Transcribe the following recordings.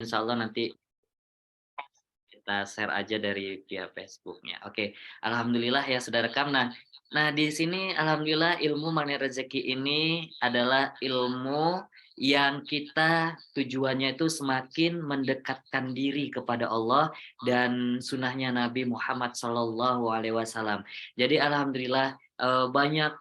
insya Allah nanti kita share aja dari via Facebook-nya. Oke, alhamdulillah ya sudah rekam. Nah di sini alhamdulillah ilmu magnet rezeki ini adalah ilmu yang kita tujuannya itu semakin mendekatkan diri kepada Allah dan sunnahnya Nabi Muhammad SAW. Jadi alhamdulillah banyak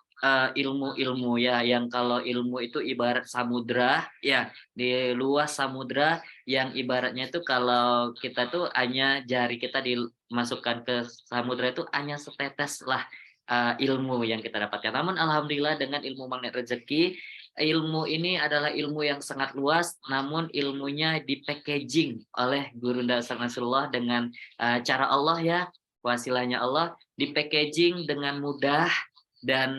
ilmu-ilmu ya yang kalau ilmu itu ibarat samudra ya, di luas samudra yang ibaratnya itu kalau kita tuh hanya jari kita dimasukkan ke samudra itu hanya setetes lah ilmu yang kita dapatkan. Namun alhamdulillah dengan ilmu magnet rezeki, ilmu ini adalah ilmu yang sangat luas, namun ilmunya di-packaging oleh Guru Dasar Nasrullah dengan cara Allah ya, wasilahnya Allah, di-packaging dengan mudah dan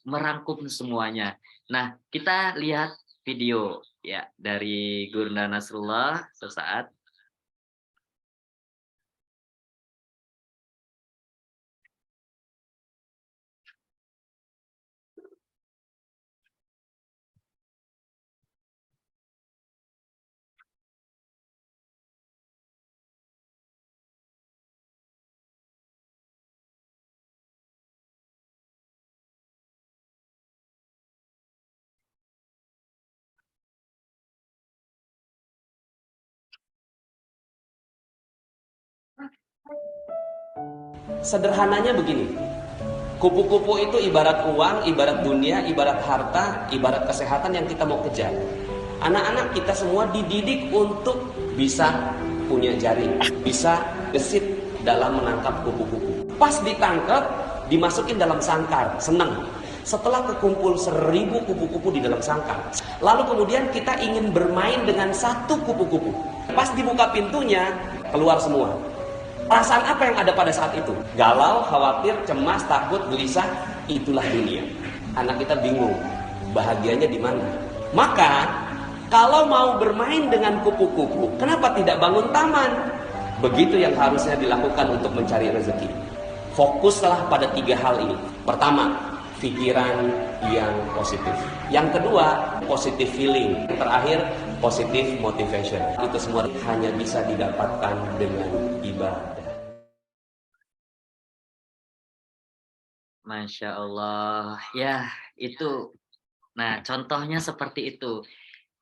merangkum semuanya. Nah, kita lihat video ya dari Gurunda Nasrullah sesaat. Sederhananya begini, kupu-kupu itu ibarat uang, ibarat dunia, ibarat harta, ibarat kesehatan yang kita mau kejar. Anak-anak kita semua dididik untuk bisa punya jari, bisa gesit dalam menangkap kupu-kupu. Pas ditangkap, dimasukin dalam sangkar, senang. Setelah kekumpul 1000 kupu-kupu di dalam sangkar, lalu kemudian kita ingin bermain dengan satu kupu-kupu. Pas dibuka pintunya, keluar semua. Perasaan apa yang ada pada saat itu? Galau, khawatir, cemas, takut, gelisah. Itulah dunia. Anak kita bingung, bahagianya di mana? Maka, kalau mau bermain dengan kupu-kupu, kenapa tidak bangun taman? Begitu yang harusnya dilakukan untuk mencari rezeki. Fokuslah pada 3 hal ini. Pertama, pikiran yang positif. Yang kedua, positive feeling. Yang terakhir, positive motivation. Itu semua hanya bisa didapatkan dengan ibadah. Masya Allah, ya itu. Nah, contohnya seperti itu.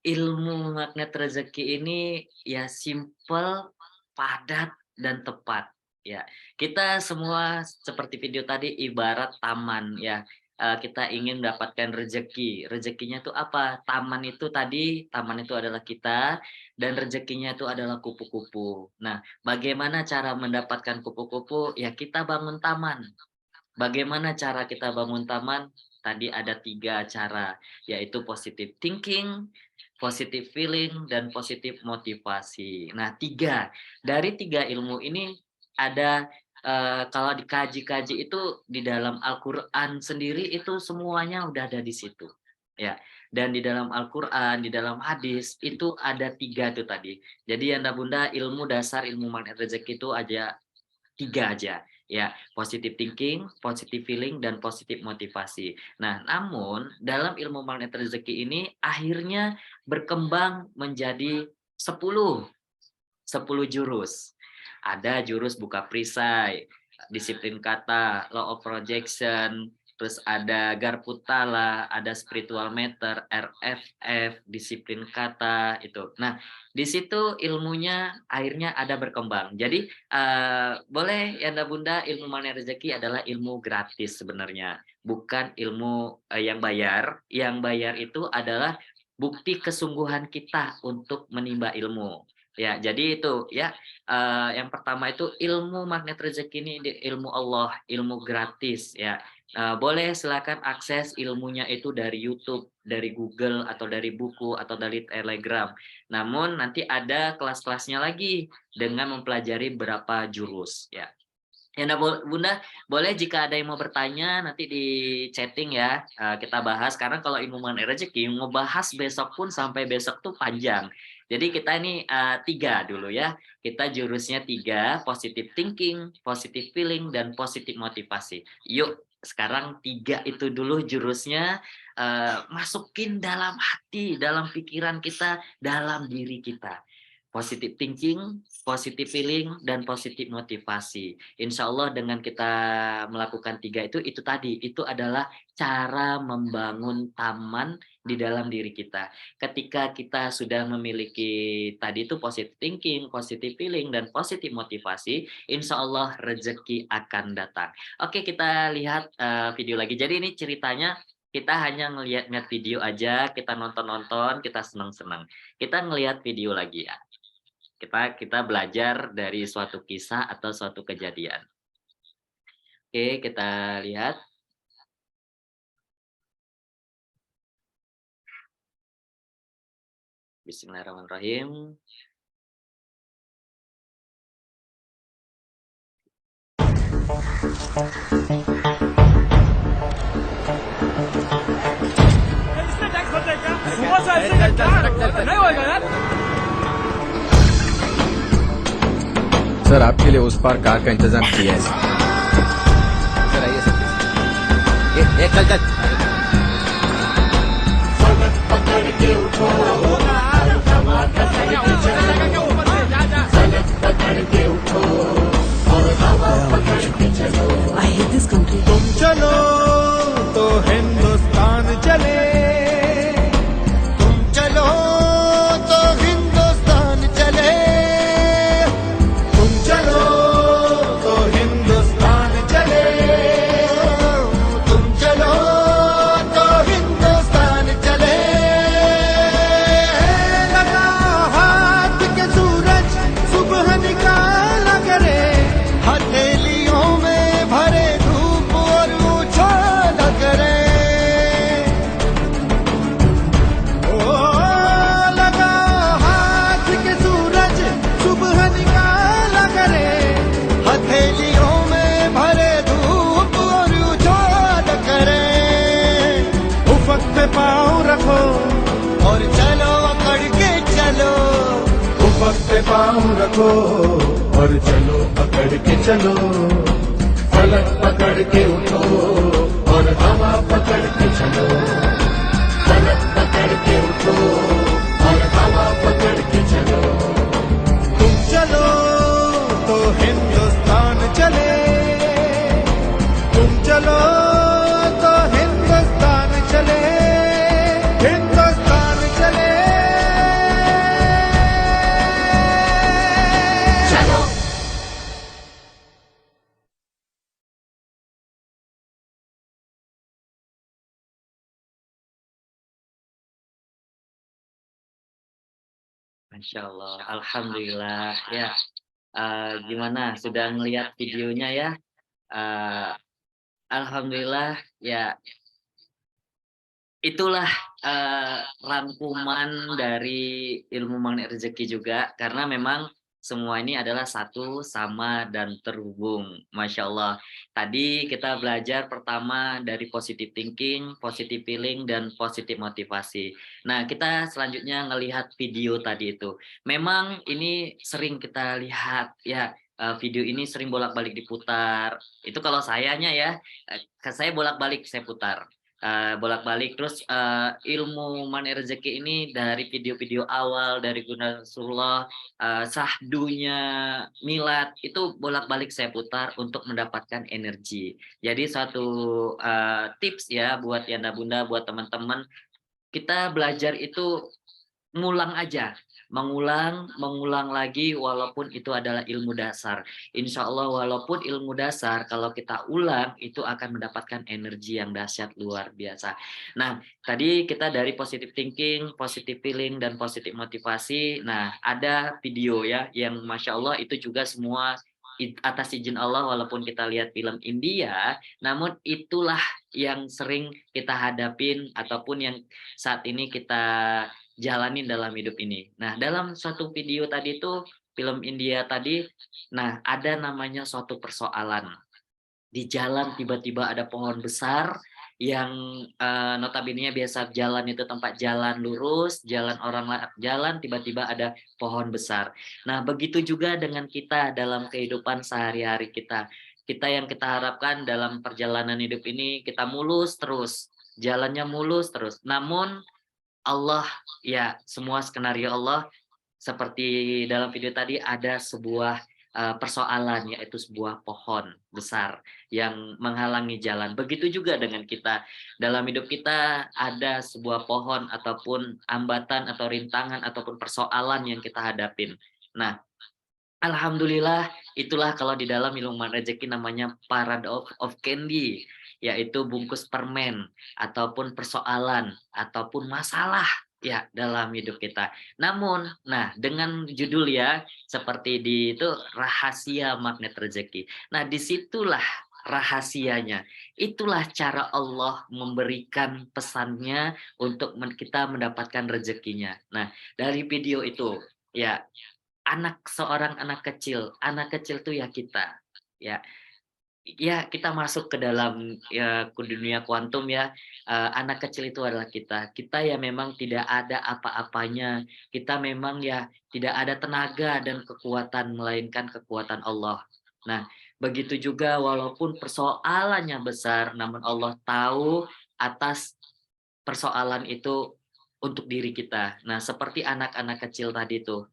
Ilmu magnet rezeki ini ya simple, padat, dan tepat. Ya, kita semua seperti video tadi ibarat taman ya. Kita ingin mendapatkan rezeki. Rezekinya itu apa? Taman itu tadi, taman itu adalah kita dan rezekinya itu adalah kupu-kupu. Nah, bagaimana cara mendapatkan kupu-kupu? Ya kita bangun taman. Bagaimana cara kita bangun taman? Tadi ada 3 cara, yaitu positive thinking, positive feeling, dan positive motivasi. Nah, dari 3 ilmu ini ada kalau dikaji-kaji itu di dalam Al-Qur'an sendiri itu semuanya udah ada di situ. Ya, dan di dalam Al-Qur'an, di dalam hadis itu ada 3 tuh tadi. Jadi Anda Bunda ilmu dasar ilmu magnet rezeki itu aja 3 aja, ya, positive thinking, positive feeling, dan positive motivasi. Nah, namun dalam ilmu magnet rezeki ini akhirnya berkembang menjadi 10 jurus. Ada jurus buka perisai, disiplin kata, law of projection, terus ada Garputala, ada spiritual meter, RFF, disiplin kata itu. Nah, di situ ilmunya akhirnya ada berkembang. Jadi boleh ya Anda Bunda, ilmu magnet rezeki adalah ilmu gratis sebenarnya, bukan ilmu yang bayar. Yang bayar itu adalah bukti kesungguhan kita untuk menimba ilmu. Ya, jadi itu ya, yang pertama itu ilmu magnet rezeki ini ilmu Allah, ilmu gratis ya. Boleh silakan akses ilmunya itu dari YouTube, dari Google, atau dari buku, atau dari Telegram. Namun nanti ada kelas-kelasnya lagi dengan mempelajari berapa jurus ya. Ya, nah, Bunda, boleh jika ada yang mau bertanya nanti di chatting ya, kita bahas. Karena kalau ilmu mengenai rezeki, ngebahas besok pun sampai besok tuh panjang. Jadi kita ini 3 dulu ya. Kita jurusnya 3, positive thinking, positive feeling, dan positive motivasi. Yuk, sekarang 3 itu dulu jurusnya, masukin dalam hati, dalam pikiran kita, dalam diri kita. Positive thinking, positive feeling, dan positive motivasi. Insya Allah dengan kita melakukan 3 itu tadi, itu adalah cara membangun taman di dalam diri kita. Ketika kita sudah memiliki tadi itu positive thinking, positive feeling, dan positive motivasi, insya Allah rezeki akan datang. Oke, kita lihat video lagi. Jadi ini ceritanya kita hanya ngelihat video aja, kita nonton-nonton, kita senang-senang. Kita ngelihat video lagi ya. Kita belajar dari suatu kisah atau suatu kejadian. Oke, kita lihat. Bismillahirrahmanirrahim. Sir आपके लिए उस पार कार का इंतजाम किया है सर आइए सर चल चल I hate this country. चलो तो हिंदुस्तान चले तुम चलो तो हिंदुस्तान चले तुम चलो तो हिंदुस्तान चले तुम चलो तो हिंदुस्तान चले लगा हाथ के सूरज सुबह निकाला करे हथेलियों में भरे धूप और उछाला करे ओ लगा हाथ के सूरज सुबह निकाला करे हथेलियों में भरे धूप और उछाला करे उफक पे पाँव रखो और चलो अकड़ के चलो उफक पे पाँव रखो और चलो पकड़ के चलो फलक पकड़ के उठो और हवा पकड़ के चलो फलक पकड़ के उठो और हवा पकड़ के चलो तुम चलो तो हिंदुस्तान चले तुम चलो तो हिंदुस्तान चले हिंदुस्तान चले चलो Masya Allah, alhamdulillah ya. Gimana? Sudah ngelihat videonya ya? Eh, Alhamdulillah ya. Itulah rangkuman dari ilmu magnet rezeki juga, karena memang semua ini adalah satu, sama, dan terhubung. Masya Allah. Tadi kita belajar pertama dari positive thinking, positive feeling, dan positive motivasi. Nah, kita selanjutnya ngelihat video tadi itu. Memang ini sering kita lihat ya, video ini sering bolak-balik diputar. Itu kalau sayanya ya, saya bolak-balik saya putar. Bolak-balik terus ilmu money rezeki ini dari video-video awal dari Guna Rasulullah, sahdunya milad itu bolak-balik saya putar untuk mendapatkan energi. Jadi satu tips ya buat Yanda Bunda, buat teman-teman, kita belajar itu ngulang aja, mengulang lagi walaupun itu adalah ilmu dasar. Insya Allah walaupun ilmu dasar kalau kita ulang itu akan mendapatkan energi yang dahsyat luar biasa. Nah, tadi kita dari positive thinking, positive feeling, dan positive motivasi. Nah, ada video ya yang Masya Allah itu juga semua atas izin Allah, walaupun kita lihat film India, namun itulah yang sering kita hadapin ataupun yang saat ini kita jalanin dalam hidup ini. Nah, dalam suatu video tadi itu film India tadi, nah ada namanya suatu persoalan. Di jalan tiba-tiba ada pohon besar yang notabene biasa jalan itu tempat jalan lurus, jalan jalan tiba-tiba ada pohon besar. Nah, begitu juga dengan kita dalam kehidupan sehari-hari kita. Kita yang kita harapkan dalam perjalanan hidup ini kita mulus terus, jalannya mulus terus. Namun Allah, ya semua skenario Allah seperti dalam video tadi ada sebuah, persoalan yaitu sebuah pohon besar yang menghalangi jalan. Begitu juga dengan kita, dalam hidup kita ada sebuah pohon ataupun hambatan atau rintangan ataupun persoalan yang kita hadapin. Nah, alhamdulillah itulah kalau di dalam ilmu rezeki namanya paradox of candy, yaitu bungkus permen ataupun persoalan ataupun masalah ya dalam hidup kita. Namun, nah dengan judul ya seperti di itu rahasia magnet rezeki. Nah, disitulah rahasianya. Itulah cara Allah memberikan pesannya untuk kita mendapatkan rezekinya. Nah, dari video itu ya seorang anak kecil tuh ya kita, ya. Ya kita masuk ke dalam ya ke dunia kuantum ya, anak kecil itu adalah kita. Kita ya memang tidak ada apa-apanya, kita memang ya tidak ada tenaga dan kekuatan melainkan kekuatan Allah. Nah, begitu juga walaupun persoalannya besar, namun Allah tahu atas persoalan itu untuk diri kita. Nah, seperti anak-anak kecil tadi tuh.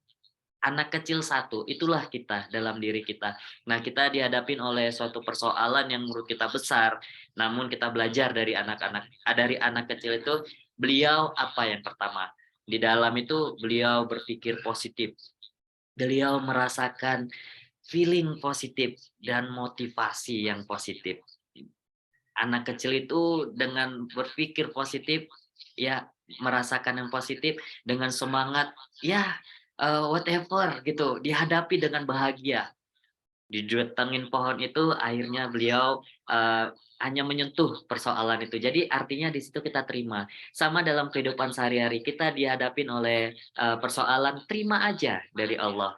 Anak kecil satu, itulah kita dalam diri kita. Nah, kita dihadapin oleh suatu persoalan yang menurut kita besar, namun kita belajar dari anak kecil itu, beliau apa yang pertama, di dalam itu beliau berpikir positif, beliau merasakan feeling positif dan motivasi yang positif. Anak kecil itu dengan berpikir positif, ya merasakan yang positif dengan semangat, ya whatever gitu, dihadapi dengan bahagia. Didatengin pohon itu akhirnya beliau, hanya menyentuh persoalan itu. Jadi artinya di situ kita terima. Sama dalam kehidupan sehari-hari kita dihadapin oleh, persoalan, terima aja dari Allah.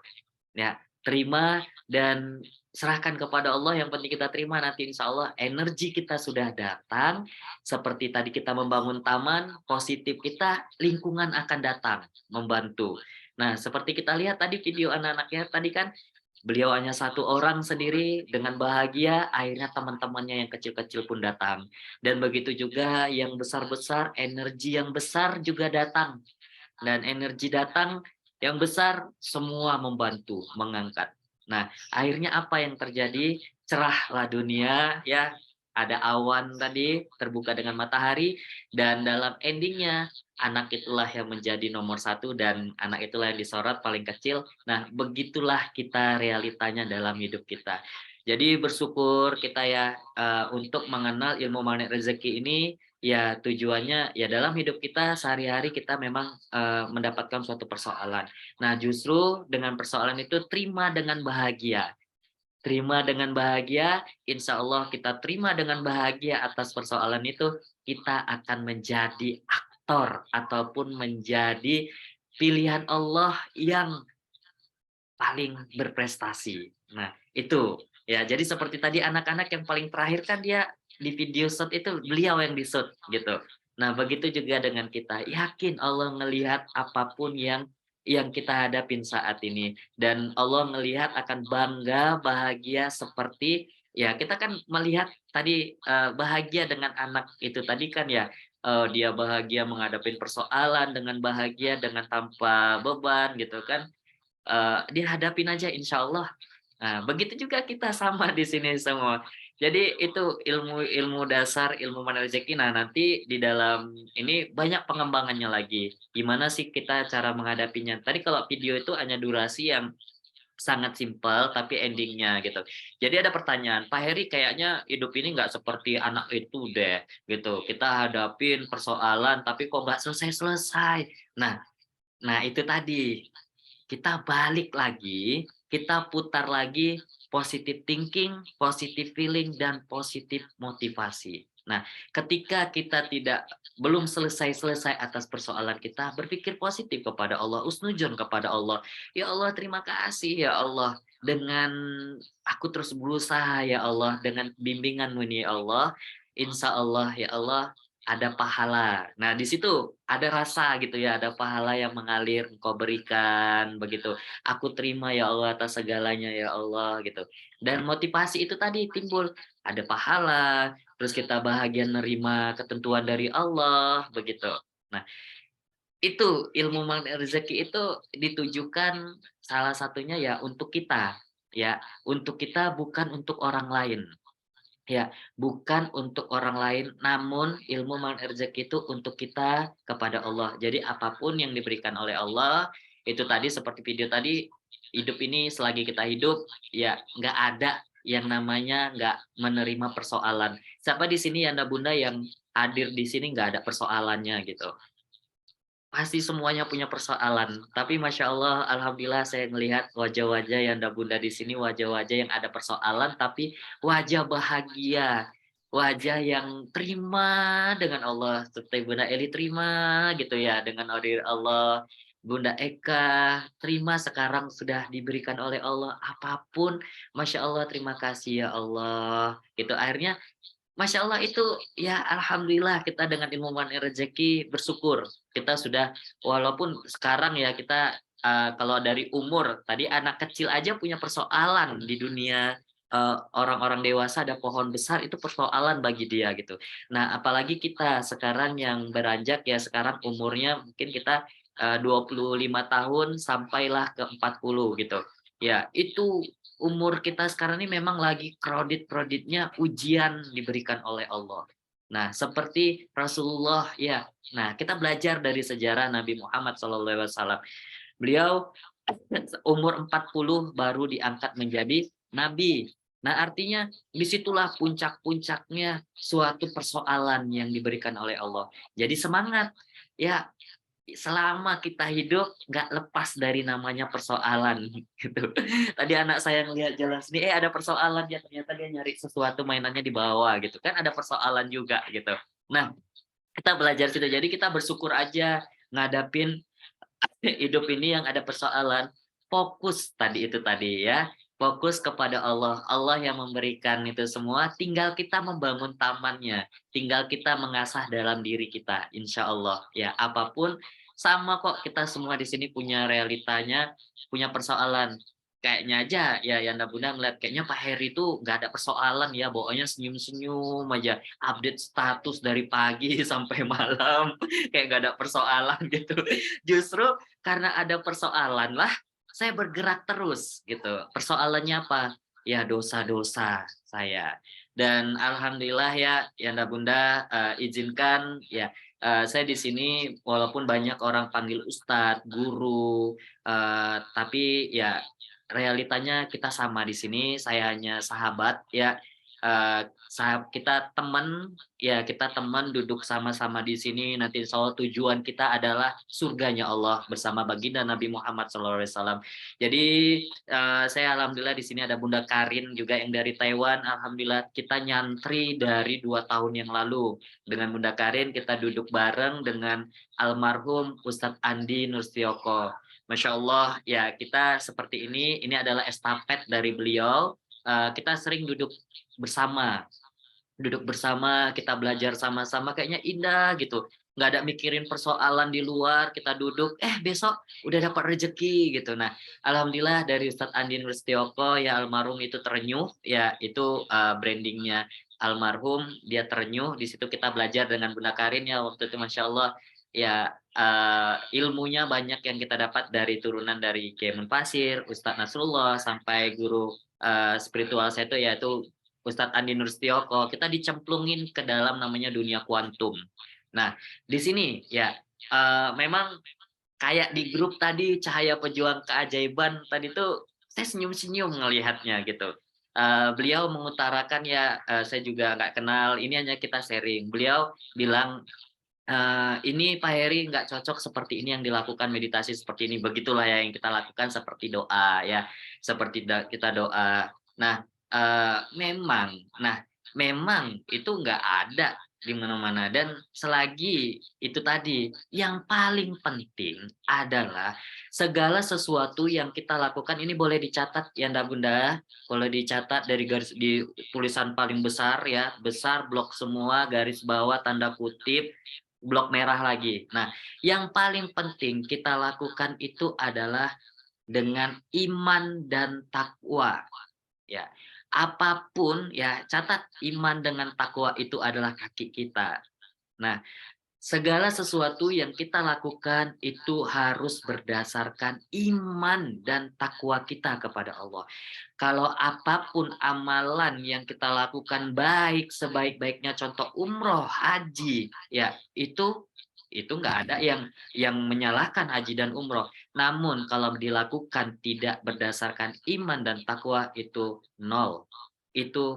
Ya, terima dan serahkan kepada Allah, yang penting kita terima, nanti insya Allah energi kita sudah datang, seperti tadi kita membangun taman, positif kita, lingkungan akan datang, membantu. Nah, seperti kita lihat tadi video anak-anaknya tadi kan, beliau hanya satu orang sendiri dengan bahagia, akhirnya teman-temannya yang kecil-kecil pun datang. Dan begitu juga yang besar-besar, energi yang besar juga datang. Dan energi datang yang besar semua membantu mengangkat. Nah, akhirnya apa yang terjadi? Cerahlah dunia ya. Ada awan tadi terbuka dengan matahari dan dalam endingnya anak itulah yang menjadi nomor satu dan anak itulah yang disorot paling kecil. Nah, begitulah kita realitanya dalam hidup kita. Jadi bersyukur kita ya untuk mengenal ilmu magnet rezeki ini. Ya tujuannya ya dalam hidup kita sehari-hari kita memang, mendapatkan suatu persoalan. Nah justru dengan persoalan itu terima dengan bahagia. Terima dengan bahagia, insya Allah kita terima dengan bahagia atas persoalan itu, kita akan menjadi aktor ataupun menjadi pilihan Allah yang paling berprestasi. Nah, itu ya. Jadi seperti tadi anak-anak yang paling terakhir kan dia di video shoot itu beliau yang di-shoot gitu. Nah, begitu juga dengan kita. Yakin Allah ngelihat apapun yang kita hadapin saat ini dan Allah ngelihat akan bangga, bahagia seperti ya kita kan melihat tadi bahagia dengan anak itu tadi kan ya dia bahagia menghadapi persoalan dengan bahagia dengan tanpa beban gitu kan. Dia hadapin aja insya Allah. Nah, begitu juga kita sama di sini semua. Jadi itu ilmu-ilmu dasar, ilmu mana rezeki. Nah, nanti di dalam ini banyak pengembangannya lagi. Gimana sih kita cara menghadapinya? Tadi kalau video itu hanya durasi yang sangat simpel tapi endingnya gitu. Jadi ada pertanyaan, Pak Heri kayaknya hidup ini nggak seperti anak itu deh gitu. Kita hadapin persoalan tapi kok nggak selesai-selesai. Nah, nah itu tadi kita balik lagi, kita putar lagi positive thinking, positive feeling, dan positive motivasi. Nah, ketika kita belum selesai-selesai atas persoalan kita, berpikir positif kepada Allah, usnujon kepada Allah. Ya Allah, terima kasih ya Allah. Dengan aku terus berusaha ya Allah, dengan bimbingan-Mu ini ya Allah, insya Allah ya Allah ada pahala. Nah, di situ ada rasa gitu ya, ada pahala yang mengalir Engkau berikan begitu. Aku terima ya Allah atas segalanya ya Allah gitu. Dan motivasi itu tadi timbul, ada pahala, terus kita bahagia nerima ketentuan dari Allah begitu. Nah, itu ilmu magnet rezeki itu ditujukan salah satunya ya untuk kita, ya, untuk kita bukan untuk orang lain. Ya, bukan untuk orang lain, namun ilmu magnet rezeki itu untuk kita kepada Allah. Jadi apapun yang diberikan oleh Allah, itu tadi seperti video tadi, hidup ini selagi kita hidup, ya nggak ada yang namanya nggak menerima persoalan. Siapa di sini Anda Bunda yang hadir di sini nggak ada persoalannya gitu? Pasti semuanya punya persoalan, tapi masya Allah, alhamdulillah saya melihat wajah-wajah yang ada bunda di sini, wajah-wajah yang ada persoalan, tapi wajah bahagia, wajah yang terima dengan Allah, seperti Bunda Eli terima gitu ya dengan order Allah, Bunda Eka terima sekarang sudah diberikan oleh Allah apapun, masya Allah terima kasih ya Allah, gitu akhirnya Masya Allah itu ya alhamdulillah kita dengan ilmu rezeki bersyukur. Kita sudah walaupun sekarang ya kita, kalau dari umur, tadi anak kecil aja punya persoalan di dunia, orang-orang dewasa ada pohon besar itu persoalan bagi dia gitu. Nah apalagi kita sekarang yang beranjak ya sekarang umurnya mungkin kita, 25 tahun sampailah ke 40 gitu. Ya itu umur kita sekarang ini memang lagi kredit-kreditnya ujian diberikan oleh Allah. Nah, seperti Rasulullah ya. Nah, kita belajar dari sejarah Nabi Muhammad SAW. Beliau umur 40 baru diangkat menjadi nabi. Nah, artinya disitulah puncak-puncaknya suatu persoalan yang diberikan oleh Allah. Jadi semangat. Ya, selama kita hidup nggak lepas dari namanya persoalan gitu. Tadi anak saya ngelihat jalan sini, ada persoalan dia ternyata dia nyari sesuatu mainannya di bawah gitu kan ada persoalan juga gitu. Nah, kita belajar situ. Jadi kita bersyukur aja ngadapin hidup ini yang ada persoalan. Fokus tadi itu tadi ya. Fokus kepada Allah. Allah yang memberikan itu semua, tinggal kita membangun tamannya, tinggal kita mengasah dalam diri kita, insya Allah. Ya, apapun sama kok kita semua di sini punya realitanya, punya persoalan. Kayaknya aja ya Yanda Bunda ngeliat kayaknya Pak Heri itu nggak ada persoalan ya, bawaannya senyum-senyum aja, update status dari pagi sampai malam, kayak nggak ada persoalan gitu. Justru karena ada persoalan lah saya bergerak terus gitu. Persoalannya apa? Ya dosa-dosa saya. Dan alhamdulillah ya Yanda Bunda izinkan ya saya di sini walaupun banyak orang panggil ustadz, guru, tapi ya realitanya kita sama di sini. Saya hanya sahabat ya. Kita teman ya kita teman duduk sama-sama di sini nanti insya Allah tujuan kita adalah surganya Allah bersama baginda Nabi Muhammad SAW. Jadi saya alhamdulillah di sini ada Bunda Karin juga yang dari Taiwan. Alhamdulillah kita nyantri dari 2 tahun yang lalu dengan Bunda Karin kita duduk bareng dengan almarhum Ustadz Andi Nurstioko. Masya Allah ya kita seperti ini adalah estafet dari beliau. Kita sering duduk bersama, kita belajar sama-sama, kayaknya indah gitu. Nggak ada mikirin persoalan di luar, kita duduk, besok udah dapat rezeki gitu. Nah, alhamdulillah dari Ustadz Andi Nurstioko ya almarhum itu terenyuh, ya itu brandingnya almarhum, dia terenyuh. Di situ kita belajar dengan Bunda Karin ya waktu itu, masya Allah, ya ilmunya banyak yang kita dapat dari turunan dari Kiai Munfasir, Ustadz Nasrullah, sampai guru spiritual saya itu yaitu Ustadz Andi Nurstioko. Kita dicemplungin ke dalam namanya dunia kuantum. Nah, di sini ya memang kayak di grup tadi Cahaya Pejuang Keajaiban tadi tuh saya senyum-senyum ngelihatnya gitu. Beliau mengutarakan ya saya juga nggak kenal, ini hanya kita sharing. Beliau bilang ini Pak Heri nggak cocok seperti ini yang dilakukan meditasi seperti ini, begitulah ya yang kita lakukan seperti doa ya, seperti kita doa. Nah, memang itu nggak ada di mana-mana. Dan selagi itu tadi, yang paling penting adalah segala sesuatu yang kita lakukan ini boleh dicatat ya Nda Bunda, boleh dicatat dari garis di tulisan paling besar ya, besar blok semua, garis bawah tanda kutip, blok merah lagi. Nah, yang paling penting kita lakukan itu adalah dengan iman dan takwa. Ya, apapun ya catat iman dengan takwa itu adalah kaki kita. Nah, segala sesuatu yang kita lakukan itu harus berdasarkan iman dan takwa kita kepada Allah. Kalau apapun amalan yang kita lakukan baik sebaik-baiknya, contoh umroh, haji, ya itu nggak ada yang menyalahkan haji dan umroh. Namun kalau dilakukan tidak berdasarkan iman dan takwa itu nol. Itu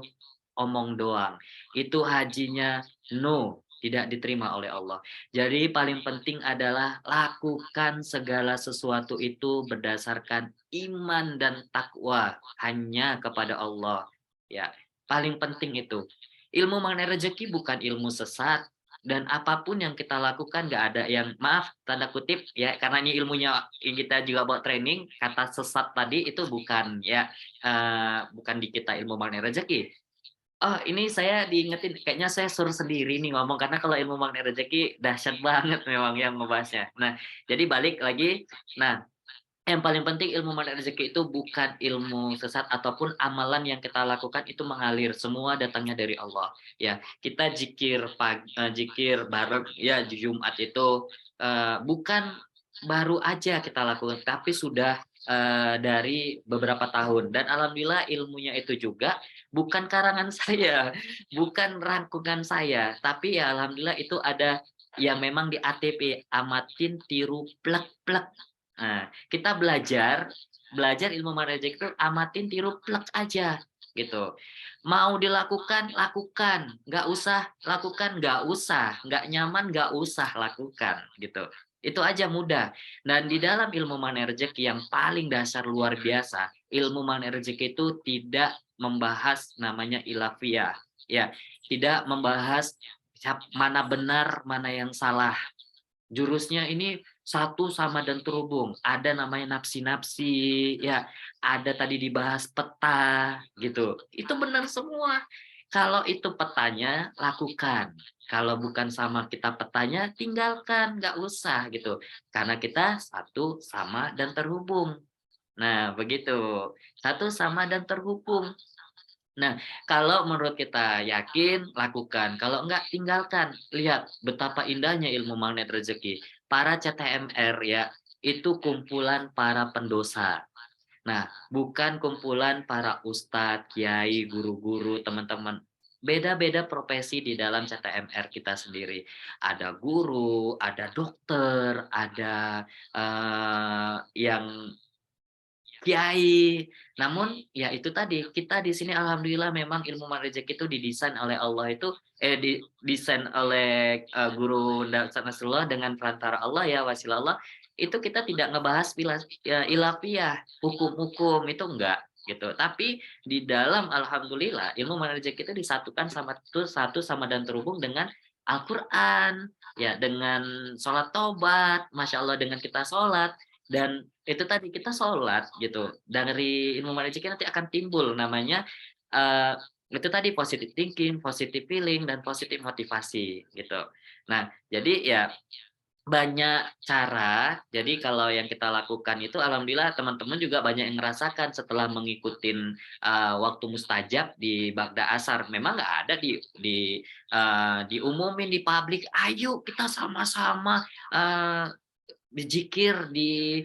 omong doang. Itu hajinya no, tidak diterima oleh Allah. Jadi paling penting adalah lakukan segala sesuatu itu berdasarkan iman dan takwa hanya kepada Allah. Ya, paling penting itu. Ilmu mengenai rezeki bukan ilmu sesat, dan apapun yang kita lakukan nggak ada yang maaf tanda kutip ya, karena ini ilmunya kita juga buat training, kata sesat tadi itu bukan ya, bukan di kita ilmu mengenai rezeki. Oh, ini saya diingetin, kayaknya saya suruh sendiri nih ngomong, karena kalau ilmu magnet rezeki dahsyat banget memang yang ngebahasnya. Nah, jadi balik lagi, nah, yang paling penting ilmu magnet rezeki itu bukan ilmu sesat ataupun amalan yang kita lakukan itu mengalir, semua datangnya dari Allah. Ya, kita zikir bareng ya di Jumat itu bukan baru aja kita lakukan, tapi sudah dari beberapa tahun, dan alhamdulillah ilmunya itu juga bukan karangan saya, bukan rangkuman saya, tapi ya alhamdulillah itu ada yang memang di ATP, amatin tiru plek-plek. Nah, kita belajar ilmu manajek itu amatin tiru plek aja gitu. Mau dilakukan, lakukan. Nggak usah lakukan, nggak usah. Nggak nyaman, nggak usah lakukan gitu. Itu aja mudah. Dan di dalam ilmu manajek yang paling dasar luar biasa, ilmu manajek itu tidak membahas namanya ilafiyah, ya, tidak membahas mana benar, mana yang salah. Jurusnya ini satu sama dan terhubung. Ada namanya nafsi-nafsi, ya, ada tadi dibahas peta, gitu. Itu benar semua. Kalau itu petanya, lakukan. Kalau bukan sama kita petanya, tinggalkan, nggak usah gitu. Karena kita satu sama dan terhubung. Nah, begitu. Satu sama dan terhubung. Nah, kalau menurut kita yakin, lakukan. Kalau enggak, tinggalkan. Lihat betapa indahnya ilmu magnet rezeki. Para CTMR ya, itu kumpulan para pendosa. Nah, bukan kumpulan para ustadz, kiai, guru-guru, teman-teman. Beda-beda profesi di dalam CTMR kita sendiri. Ada guru, ada dokter, ada yang kiai. Namun ya itu tadi, kita di sini alhamdulillah memang ilmu rezeki itu didesain oleh Allah itu didesain oleh guru Nasrullah dengan perantara Allah ya, wasilah Allah. Itu kita tidak ngebahas ilafiyah, hukum-hukum itu enggak gitu. Tapi di dalam alhamdulillah ilmu rezeki itu disatukan satu sama dan terhubung dengan Al-Qur'an ya, dengan sholat tobat, masya Allah, dengan kita sholat. Dan itu tadi kita sholat gitu, dari ilmu rezeki nanti akan timbul namanya itu tadi positive thinking, positive feeling, dan positive motivasi gitu. Nah, jadi ya banyak cara. Jadi kalau yang kita lakukan itu alhamdulillah teman-teman juga banyak yang ngerasakan setelah mengikuti waktu mustajab di Bagda Asar. Memang nggak ada diumumin di publik, ayo kita sama-sama berzikir di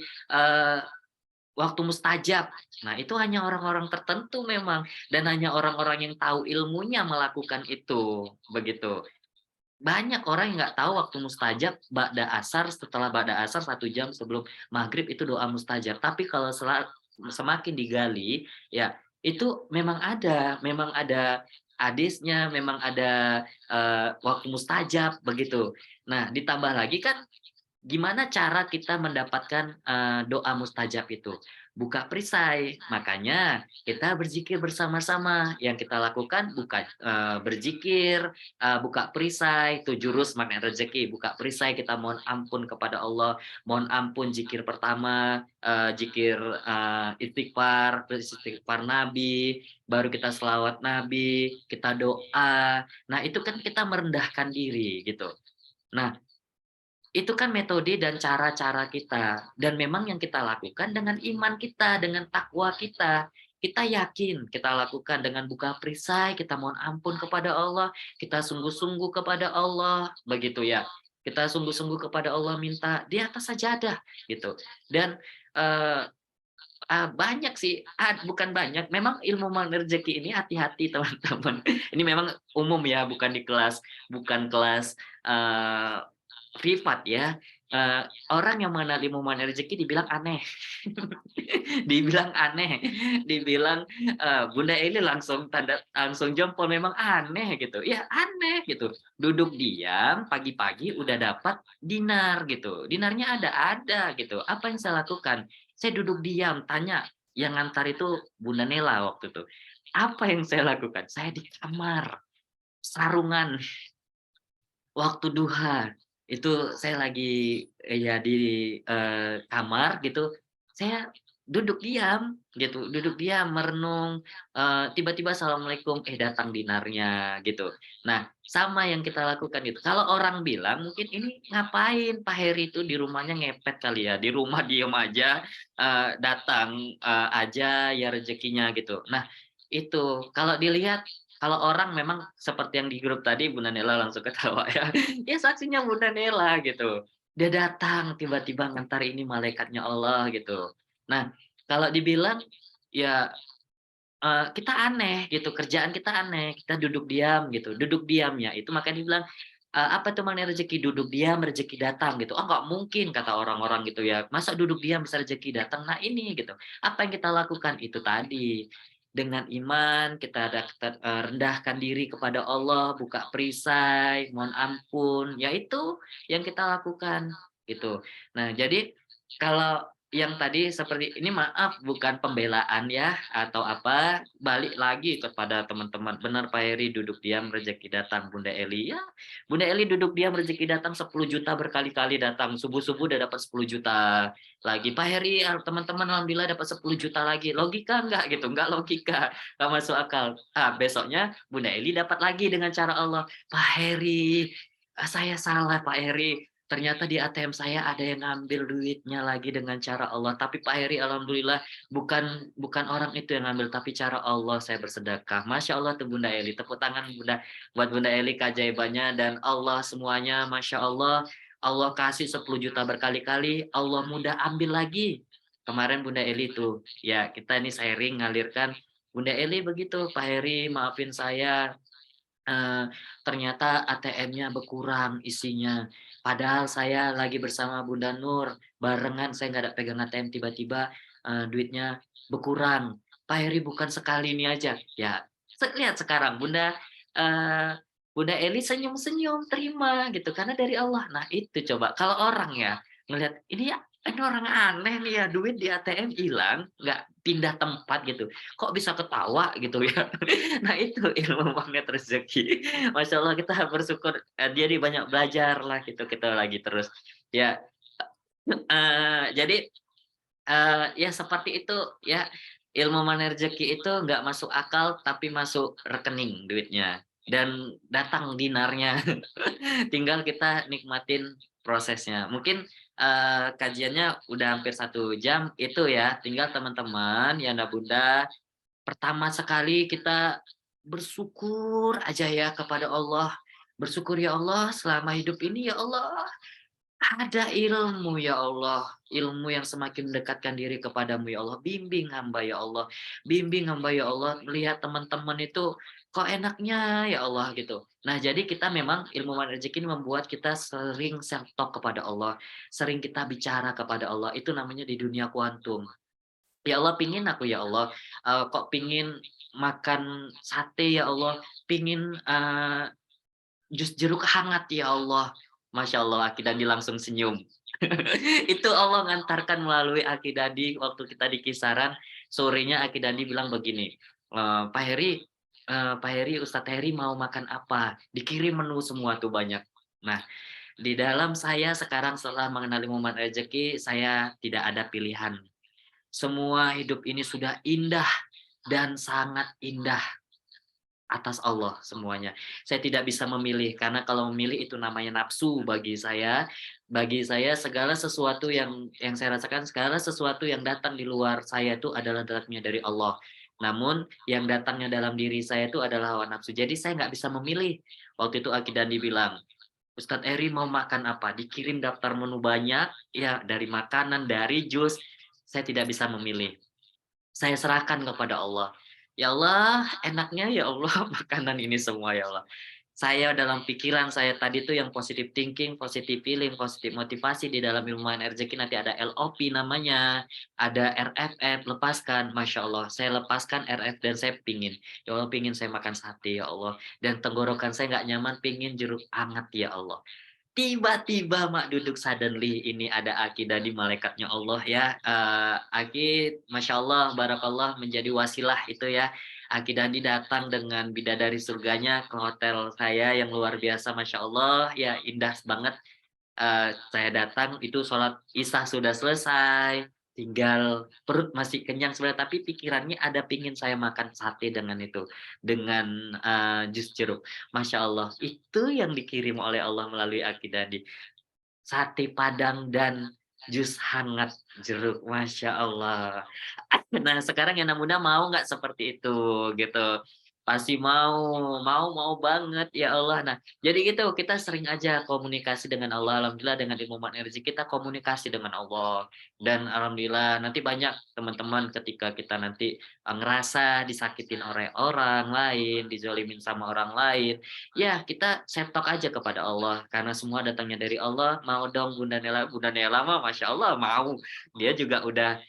waktu mustajab. Nah, itu hanya orang-orang tertentu memang, dan hanya orang-orang yang tahu ilmunya melakukan itu, begitu. Banyak orang yang nggak tahu waktu mustajab ba'da asar, setelah ba'da asar 1 jam sebelum maghrib itu doa mustajab. Tapi kalau semakin digali, ya itu memang ada hadisnya, memang ada waktu mustajab begitu. Nah, ditambah lagi kan gimana cara kita mendapatkan, doa mustajab itu? Buka perisai, makanya kita berzikir bersama-sama. Yang kita lakukan berzikir, buka perisai, 7 jurus magnet rezeki. Buka perisai kita mohon ampun kepada Allah, mohon ampun zikir pertama, zikir, istighfar, terus istighfar Nabi, baru kita selawat Nabi, kita doa. Nah, itu kan kita merendahkan diri gitu. Nah, itu kan metode dan cara-cara kita, dan memang yang kita lakukan dengan iman kita, dengan takwa kita. Kita yakin kita lakukan dengan buka perisai, kita mohon ampun kepada Allah, kita sungguh-sungguh kepada Allah, begitu ya. Kita sungguh-sungguh kepada Allah minta di atas sajadah gitu. Dan, eee banyak sih, bukan banyak, memang ilmu rezeki ini hati-hati teman-teman. Ini memang umum ya, bukan kelas, eee, privat ya. Orang yang mengenal ilmu rezeki dibilang aneh. Dibilang aneh, dibilang, Bunda Eli langsung jempol, memang aneh gitu. Ya aneh gitu, duduk diam, pagi-pagi udah dapat dinar gitu, dinarnya ada gitu. Apa yang saya lakukan? Saya duduk diam, tanya, yang ngantar itu Bunda Nela waktu itu. Apa yang saya lakukan? Saya di kamar, sarungan, waktu duha. Itu saya lagi, ya di, kamar gitu, saya duduk diam gitu, duduk diam merenung, tiba-tiba assalamualaikum, datang dinarnya gitu. Nah, sama yang kita lakukan itu. Kalau orang bilang mungkin ini ngapain Pak Heri itu di rumahnya ngepet kali ya, di rumah diem aja, datang, aja ya rezekinya gitu. Nah, itu kalau dilihat, kalau orang memang seperti yang di grup tadi Bunda Nela langsung ketawa ya, ya saksinya Bunda Nela gitu. Dia datang tiba-tiba ngantar ini malaikatnya Allah gitu. Nah, kalau dibilang ya, kita aneh gitu, kerjaan kita aneh, kita duduk diam gitu, duduk diamnya itu makanya dibilang, apa itu makna rezeki? Duduk diam rezeki datang gitu. Oh nggak mungkin kata orang-orang gitu ya, masa duduk diam bisa rezeki datang? Nah ini gitu, apa yang kita lakukan? Itu tadi, dengan iman kita rendahkan diri kepada Allah, buka perisai, mohon ampun, ya itu yang kita lakukan, gitu. Nah jadi, kalau yang tadi seperti ini maaf bukan pembelaan ya atau apa, balik lagi kepada teman-teman, benar Pak Heri duduk diam rezeki datang, Bunda Eli ya, Bunda Eli duduk diam rezeki datang 10 juta berkali-kali datang, subuh-subuh udah dapat 10 juta lagi, Pak Heri teman-teman alhamdulillah dapat 10 juta lagi, logika enggak gitu? Enggak logika, enggak masuk akal. Besoknya Bunda Eli dapat lagi dengan cara Allah, Pak Heri, saya salah Pak Heri, ternyata di ATM saya ada yang ngambil duitnya lagi dengan cara Allah. Tapi Pak Heri alhamdulillah bukan bukan orang itu yang ngambil, tapi cara Allah saya bersedekah. Masya Allah tuh Bunda Eli. Tepuk tangan Bunda buat Bunda Eli keajaibannya, dan Allah semuanya Masya Allah. Allah kasih 10 juta berkali-kali, Allah mudah ambil lagi. Kemarin Bunda Eli tuh, ya kita ini sharing ngalirkan. Bunda Eli begitu, Pak Heri maafin saya, ternyata ATM-nya berkurang isinya. Padahal saya lagi bersama Bunda Nur, barengan saya nggak ada pegang ATM, tiba-tiba, duitnya berkurang. Pak Heri bukan sekali ini aja. Ya, lihat sekarang Bunda Eli senyum-senyum, terima gitu, karena dari Allah. Nah itu coba, kalau orang ya, ngelihat, ini orang aneh nih ya, duit di ATM hilang, nggak pindah tempat gitu, kok bisa ketawa gitu ya. Nah itu ilmu magnet rezeki. Masya Allah kita bersyukur, dia banyak belajar lah gitu kita lagi terus. Ya, jadi, ya seperti itu ya, ilmu magnet rezeki itu nggak masuk akal tapi masuk rekening duitnya, dan datang dinarnya. Tinggal kita nikmatin prosesnya. Mungkin, kajiannya udah hampir 1 jam, itu ya, tinggal teman-teman ya Bunda, pertama sekali kita bersyukur aja ya kepada Allah. Bersyukur, "Ya Allah, selama hidup ini ya Allah, ada ilmu ya Allah, ilmu yang semakin mendekatkan diri kepadamu ya Allah. Bimbing hamba ya Allah, bimbing hamba ya Allah, melihat teman-teman itu kok enaknya ya Allah," gitu. Nah, jadi kita memang ilmu rezeki ini membuat kita sering self talk kepada Allah, sering kita bicara kepada Allah, itu namanya di dunia kuantum. Ya Allah, pingin aku ya Allah, kok pingin makan sate ya Allah, pingin, jus jeruk hangat ya Allah. Masya Allah, Aki Dandi langsung senyum. Itu Allah ngantarkan melalui Aki Dandi waktu kita di kisaran, sorenya Aki Dandi bilang begini, "Pak Heri, Pak Heri, Ustadz Heri mau makan apa?" Dikirim menu semua tuh banyak. Nah, di dalam saya sekarang setelah mengenali momen rezeki, saya tidak ada pilihan. Semua hidup ini sudah indah dan sangat indah atas Allah semuanya. Saya tidak bisa memilih karena kalau memilih itu namanya nafsu bagi saya. Bagi saya segala sesuatu yang saya rasakan, segala sesuatu yang datang di luar saya itu adalah datangnya dari Allah. Namun yang datangnya dalam diri saya itu adalah hawa nafsu. Jadi saya nggak bisa memilih. Waktu itu Aki Dandi bilang, Ustadz Eri mau makan apa? Dikirim daftar menu banyak, ya dari makanan, dari jus. Saya tidak bisa memilih. Saya serahkan kepada Allah. Ya Allah, enaknya ya Allah makanan ini semua ya Allah. Saya dalam pikiran saya tadi tuh yang positive thinking, positive feeling, positive motivasi di dalam ilmu rezeki nanti ada LOP namanya, ada RFF, lepaskan, Masya Allah. Saya lepaskan RF dan saya pingin. Ya Allah pingin saya makan sate ya Allah. Dan tenggorokan saya nggak nyaman, pingin jeruk hangat ya Allah. Tiba-tiba Mak duduk suddenly ini ada Aki dari malaikatnya Allah ya. Aki Masya Allah, Barakallah menjadi wasilah itu ya. Aki Dandi datang dengan bidadari surganya ke hotel saya yang luar biasa Masya Allah. Ya indah banget. Saya datang itu sholat Isya sudah selesai, tinggal perut masih kenyang sebenarnya, tapi pikirannya ada pingin saya makan sate dengan itu, dengan, jus jeruk. Masya Allah, itu yang dikirim oleh Allah melalui Aki Dadi. Sate Padang dan jus hangat jeruk, Masya Allah. Nah, sekarang yang anak muda mau nggak seperti itu, gitu. Pasti mau banget, ya Allah. Nah, jadi gitu, kita sering aja komunikasi dengan Allah, alhamdulillah dengan ilmu energi kita komunikasi dengan Allah. Dan alhamdulillah nanti banyak teman-teman ketika kita nanti, ngerasa disakitin oleh orang lain, dizolimin sama orang lain, ya kita setok aja kepada Allah, karena semua datangnya dari Allah, mau dong Bunda Nela mah Masya Allah mau. Dia juga udah,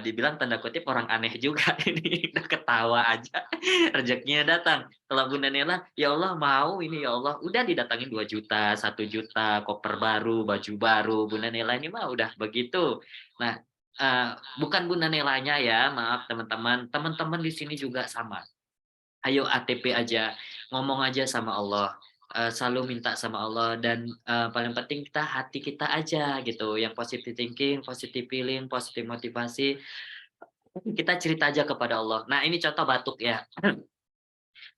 dibilang tanda kutip orang aneh juga ini, udah ketawa aja rezekinya datang. Kalau Bunda Nela, "Ya Allah mau ini ya Allah," udah didatangin 2 juta, 1 juta, koper baru, baju baru, Bunda Nela ini mah udah begitu. Nah, bukan Bunda Nelanya ya, maaf teman-teman, teman-teman di sini juga sama. Ayo ATP aja, ngomong aja sama Allah, selalu minta sama Allah dan, paling penting kita hati kita aja gitu, yang positive thinking, positive feeling, positive motivasi, kita cerita aja kepada Allah. Nah ini contoh batuk ya,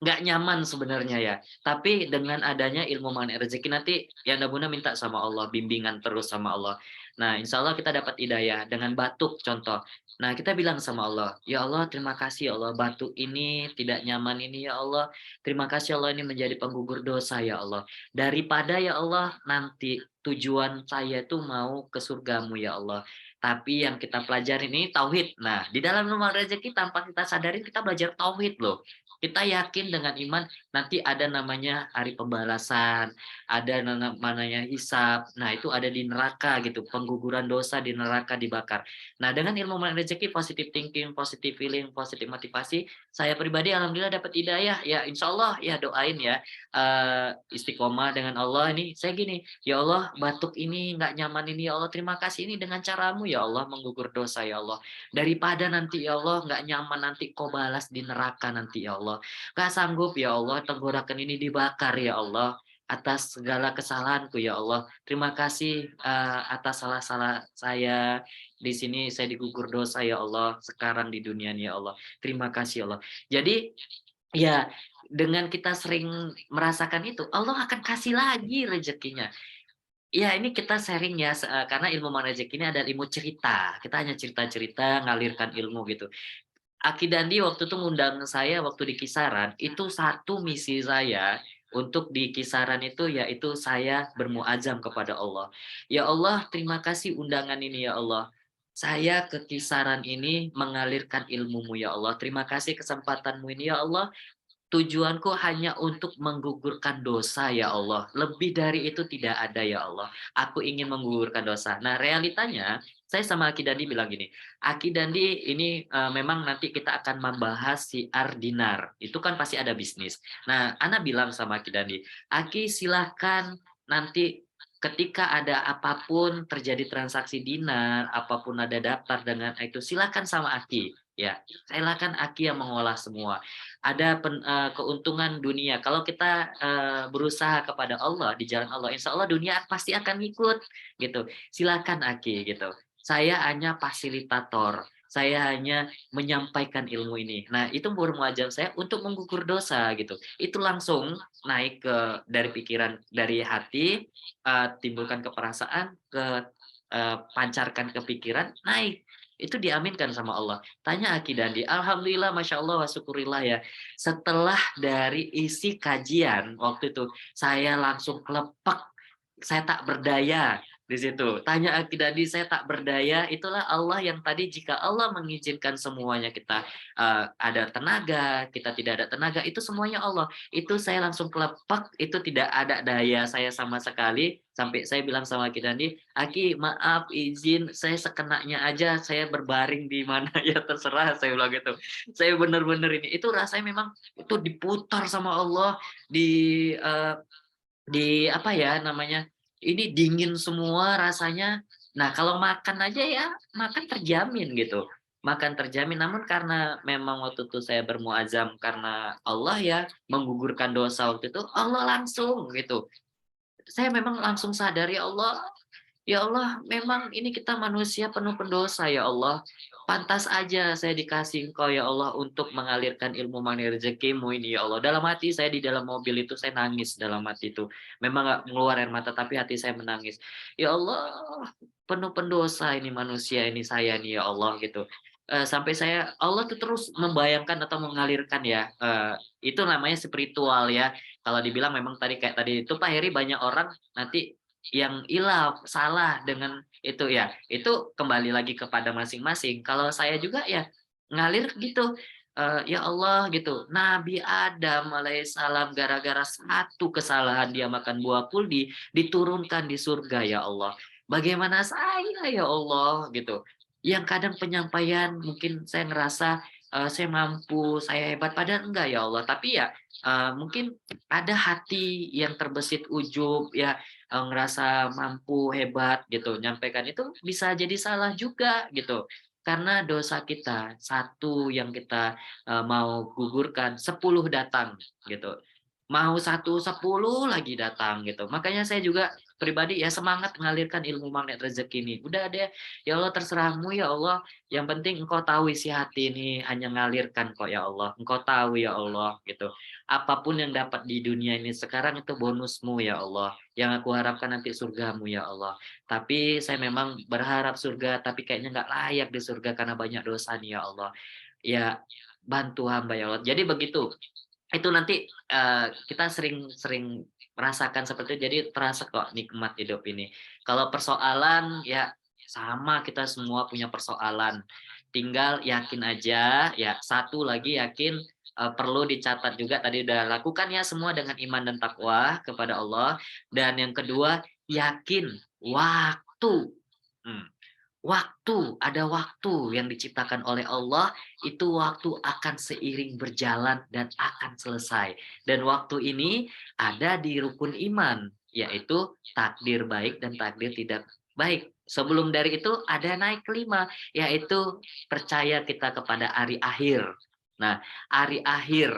nggak nyaman sebenarnya ya, tapi dengan adanya ilmu mengenai rezeki nanti ya Anda Bunda minta sama Allah, bimbingan terus sama Allah. Nah, insya Allah kita dapat hidayah dengan batuk contoh. Nah, kita bilang sama Allah, "Ya Allah, terima kasih ya Allah, batuk ini tidak nyaman ini ya Allah. Terima kasih ya Allah ini menjadi penggugur dosa ya Allah. Daripada ya Allah nanti tujuan saya itu mau ke surgamu ya Allah. Tapi yang kita pelajari ini tauhid." Nah, di dalam rumah rezeki tanpa kita sadarin kita belajar tauhid loh. Kita yakin dengan iman nanti ada namanya hari pembalasan, ada namanya hisab. Nah, itu ada di neraka gitu, pengguguran dosa di neraka dibakar. Nah, dengan ilmu mengenai rezeki, positive thinking, positive feeling, positive motivasi, saya pribadi alhamdulillah dapat hidayah. Ya, insya Allah ya doain ya istiqomah dengan Allah ini. Saya gini, ya Allah batuk ini nggak nyaman ini ya Allah terima kasih ini dengan caramu ya Allah menggugur dosa ya Allah. Daripada nanti ya Allah nggak nyaman nanti kau balas di neraka nanti ya Allah. Nggak sanggup ya Allah tenggorokan ini dibakar ya Allah atas segala kesalahanku ya Allah. Terima kasih atas salah-salah saya di sini saya digugur dosa ya Allah sekarang di dunia ini ya Allah. Terima kasih ya Allah. Jadi ya dengan kita sering merasakan itu Allah akan kasih lagi rezekinya. Ya ini kita sharing ya, karena ilmu rezeki ini ada ilmu cerita. Kita hanya cerita-cerita, ngalirkan ilmu gitu. Aki Dandi waktu itu ngundang saya waktu di kisaran, itu satu misi saya untuk di kisaran itu yaitu saya bermuazam kepada Allah. Ya Allah, terima kasih undangan ini ya Allah. Saya ke kisaran ini mengalirkan ilmumu ya Allah. Terima kasih kesempatanmu ini ya Allah. Tujuanku hanya untuk menggugurkan dosa ya Allah, lebih dari itu tidak ada ya Allah. Aku ingin menggugurkan dosa. Nah realitanya, saya sama Aki Dandi bilang gini, Aki Dandi ini memang nanti kita akan membahas siar dinar, itu kan pasti ada bisnis. Nah, Ana bilang sama Aki Dandi, Aki silahkan nanti ketika ada apapun terjadi transaksi dinar, apapun ada daftar dengan itu silakan sama Aki, ya. Silakan Aki yang mengolah semua. Ada keuntungan dunia kalau kita, berusaha kepada Allah di jalan Allah, insya Allah dunia pasti akan ngikut gitu. Silakan Aki gitu. Saya hanya fasilitator, saya hanya menyampaikan ilmu ini. Nah, itu muajab saya untuk menggugur dosa gitu. Itu langsung naik dari pikiran, dari hati, timbulkan ke perasaan, pancarkan ke pikiran, naik. Itu diaminkan sama Allah. Tanya Aki Dandi, alhamdulillah, masya Allah, wa syukurillah ya. Setelah dari isi kajian waktu itu, saya langsung kelepek, saya tak berdaya di situ. Tanya Aki Dandi, saya tak berdaya. Itulah Allah yang tadi jika Allah mengizinkan semuanya kita ada tenaga, kita tidak ada tenaga, itu semuanya Allah. Itu saya langsung kelepek, itu tidak ada daya saya sama sekali. Sampai saya bilang sama Aki Dandi, Aki maaf izin, saya sekenanya aja, saya berbaring di mana ya terserah, saya bilang gitu. Saya benar-benar ini, itu rasanya memang itu diputar sama Allah, di apa ya namanya, ini dingin semua rasanya. Nah, kalau makan aja ya, makan terjamin gitu, makan terjamin. Namun karena memang waktu itu saya bermuazam karena Allah ya, menggugurkan dosa waktu itu, Allah langsung gitu. Saya memang langsung sadar, ya Allah, memang ini kita manusia penuh pendosa ya Allah. Pantas aja saya dikasih Engkau ya Allah untuk mengalirkan ilmu mengenai rezekimu ini ya Allah. Dalam hati saya di dalam mobil itu saya nangis dalam hati itu. Memang nggak mengeluar air mata tapi hati saya menangis. Ya Allah, penuh pendosa ini manusia ini saya nih ya Allah gitu. Sampai saya Allah tuh terus membayangkan atau mengalirkan ya. Itu namanya spiritual ya. Kalau dibilang memang tadi kayak tadi itu Pak Heri banyak orang nanti yang ilaf, salah dengan itu ya, itu kembali lagi kepada masing-masing. Kalau saya juga ya ngalir gitu, ya Allah gitu, Nabi Adam alaihissalam gara-gara satu kesalahan dia makan buah kuldi, diturunkan di surga ya Allah. Bagaimana saya ya Allah gitu, yang kadang penyampaian mungkin saya ngerasa, saya mampu, saya hebat, padahal enggak ya Allah. Tapi ya, mungkin ada hati yang terbesit ujub ya, ngerasa mampu, hebat gitu, nyampaikan itu bisa jadi salah juga gitu. Karena dosa kita, satu yang kita, mau gugurkan, 10 datang gitu. Mau satu, 10 lagi datang gitu. Makanya saya juga pribadi ya semangat mengalirkan ilmu magnet rezeki ini. Udah deh, ya Allah terserahmu ya Allah, yang penting Engkau tahu isi hati ini, hanya ngalirkan kok ya Allah. Engkau tahu ya Allah gitu. Apapun yang dapat di dunia ini sekarang itu bonusmu ya Allah. Yang aku harapkan nanti surgamu ya Allah. Tapi saya memang berharap surga, tapi kayaknya nggak layak di surga karena banyak dosa nih ya Allah. Ya bantu hamba ya Allah. Jadi begitu. Itu nanti kita sering-sering merasakan seperti itu, jadi terasa kok nikmat hidup ini. Kalau persoalan ya sama, kita semua punya persoalan. Tinggal yakin aja, ya satu lagi yakin, perlu dicatat juga tadi udah lakukan ya semua dengan iman dan takwa kepada Allah. Dan yang kedua, yakin waktu. Mmm. Waktu, ada waktu yang diciptakan oleh Allah, itu waktu akan seiring berjalan dan akan selesai. Dan waktu ini ada di rukun iman, yaitu takdir baik dan takdir tidak baik. Sebelum dari itu ada naik kelima, yaitu percaya kita kepada hari akhir. Nah, hari akhir.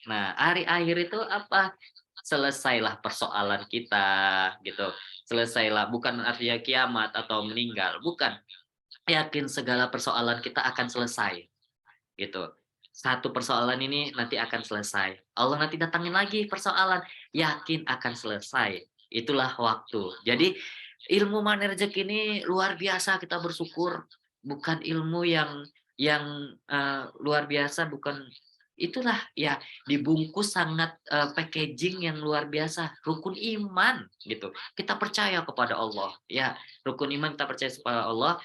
Nah, hari akhir itu apa? Selesailah persoalan kita, gitu. Selesailah, bukan artinya kiamat atau meninggal, bukan. Yakin segala persoalan kita akan selesai, gitu. Satu persoalan ini nanti akan selesai. Allah nanti datangin lagi persoalan, yakin akan selesai. Itulah waktu. Jadi ilmu mana rezeki ini luar biasa kita bersyukur. Bukan ilmu yang luar biasa, bukan itulah ya dibungkus sangat packaging yang luar biasa, rukun iman gitu. Kita percaya kepada Allah, ya. Rukun iman kita percaya kepada Allah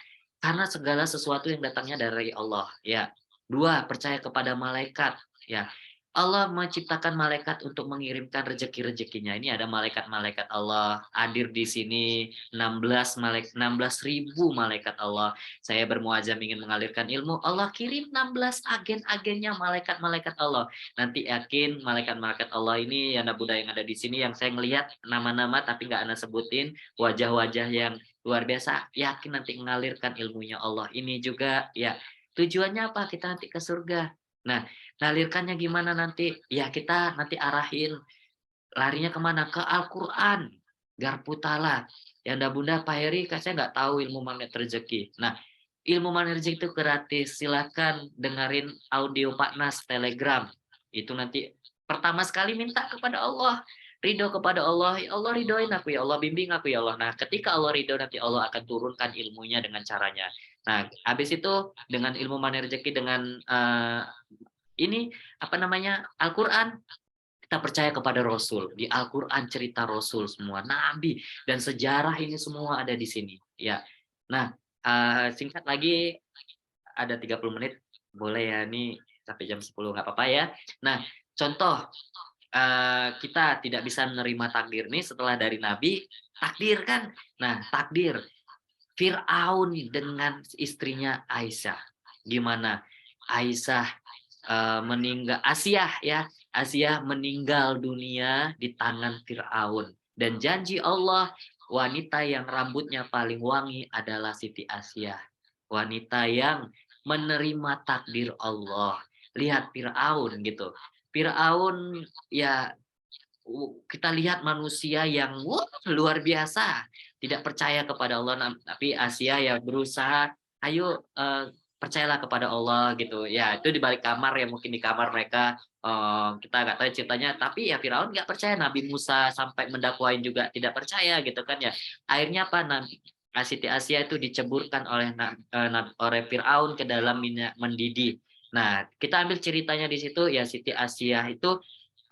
karena segala sesuatu yang datangnya dari Allah, ya. Dua, percaya kepada malaikat, ya. Allah menciptakan malaikat untuk mengirimkan rezeki-rezekinya. Ini ada malaikat-malaikat Allah hadir di sini 16.000 malaikat Allah. Saya bermuazam ingin mengalirkan ilmu, Allah kirim 16 agen-agennya malaikat-malaikat Allah. Nanti yakin malaikat-malaikat Allah ini anak Buddha yang ada di sini yang saya ngelihat nama-nama tapi nggak Anda sebutin, wajah-wajah yang luar biasa, yakin nanti mengalirkan ilmunya Allah. Ini juga ya tujuannya apa? Kita nanti ke surga. Nah, ngalirkannya gimana nanti? Ya kita nanti arahin larinya kemana? Ke Al-Quran, Garputala. Ya Anda Bunda, Pak Heri, kan saya nggak tahu ilmu magnet rezeki. Nah, ilmu magnet rezeki itu gratis. Silakan dengerin audio Pak Nas Telegram. Itu nanti pertama sekali minta kepada Allah. Ridho kepada Allah, ya Allah ridhoin aku, ya Allah bimbing aku, ya Allah. Nah, ketika Allah ridho, nanti Allah akan turunkan ilmunya dengan caranya. Nah, habis itu dengan ilmu magnet rezeki, dengan ini apa namanya Al-Quran, kita percaya kepada Rasul. Di Al-Quran cerita Rasul semua, Nabi dan sejarah ini semua ada di sini. Ya, nah singkat lagi ada 30 menit, boleh ya ini sampai jam 10 nggak apa-apa ya. Nah, contoh kita tidak bisa menerima takdir nih setelah dari Nabi, takdir kan. Nah, takdir Fir'aun dengan istrinya Aisyah. Gimana? Aisyah meninggal, Asia meninggal dunia di tangan Firaun, dan janji Allah wanita yang rambutnya paling wangi adalah Siti Asia, wanita yang menerima takdir Allah. Lihat Firaun gitu, Firaun ya kita lihat manusia yang luar biasa, tidak percaya kepada Allah, tapi Asia ya berusaha, ayo percayalah kepada Allah gitu. Ya itu di balik kamar ya, mungkin di kamar mereka kita nggak tahu ceritanya, tapi ya Firaun nggak percaya, Nabi Musa sampai mendakwain juga tidak percaya gitu kan ya. Akhirnya apa, Nabi Siti Asia itu diceburkan oleh Firaun ke dalam minyak mendidih. Nah, kita ambil ceritanya di situ ya, Siti Asia itu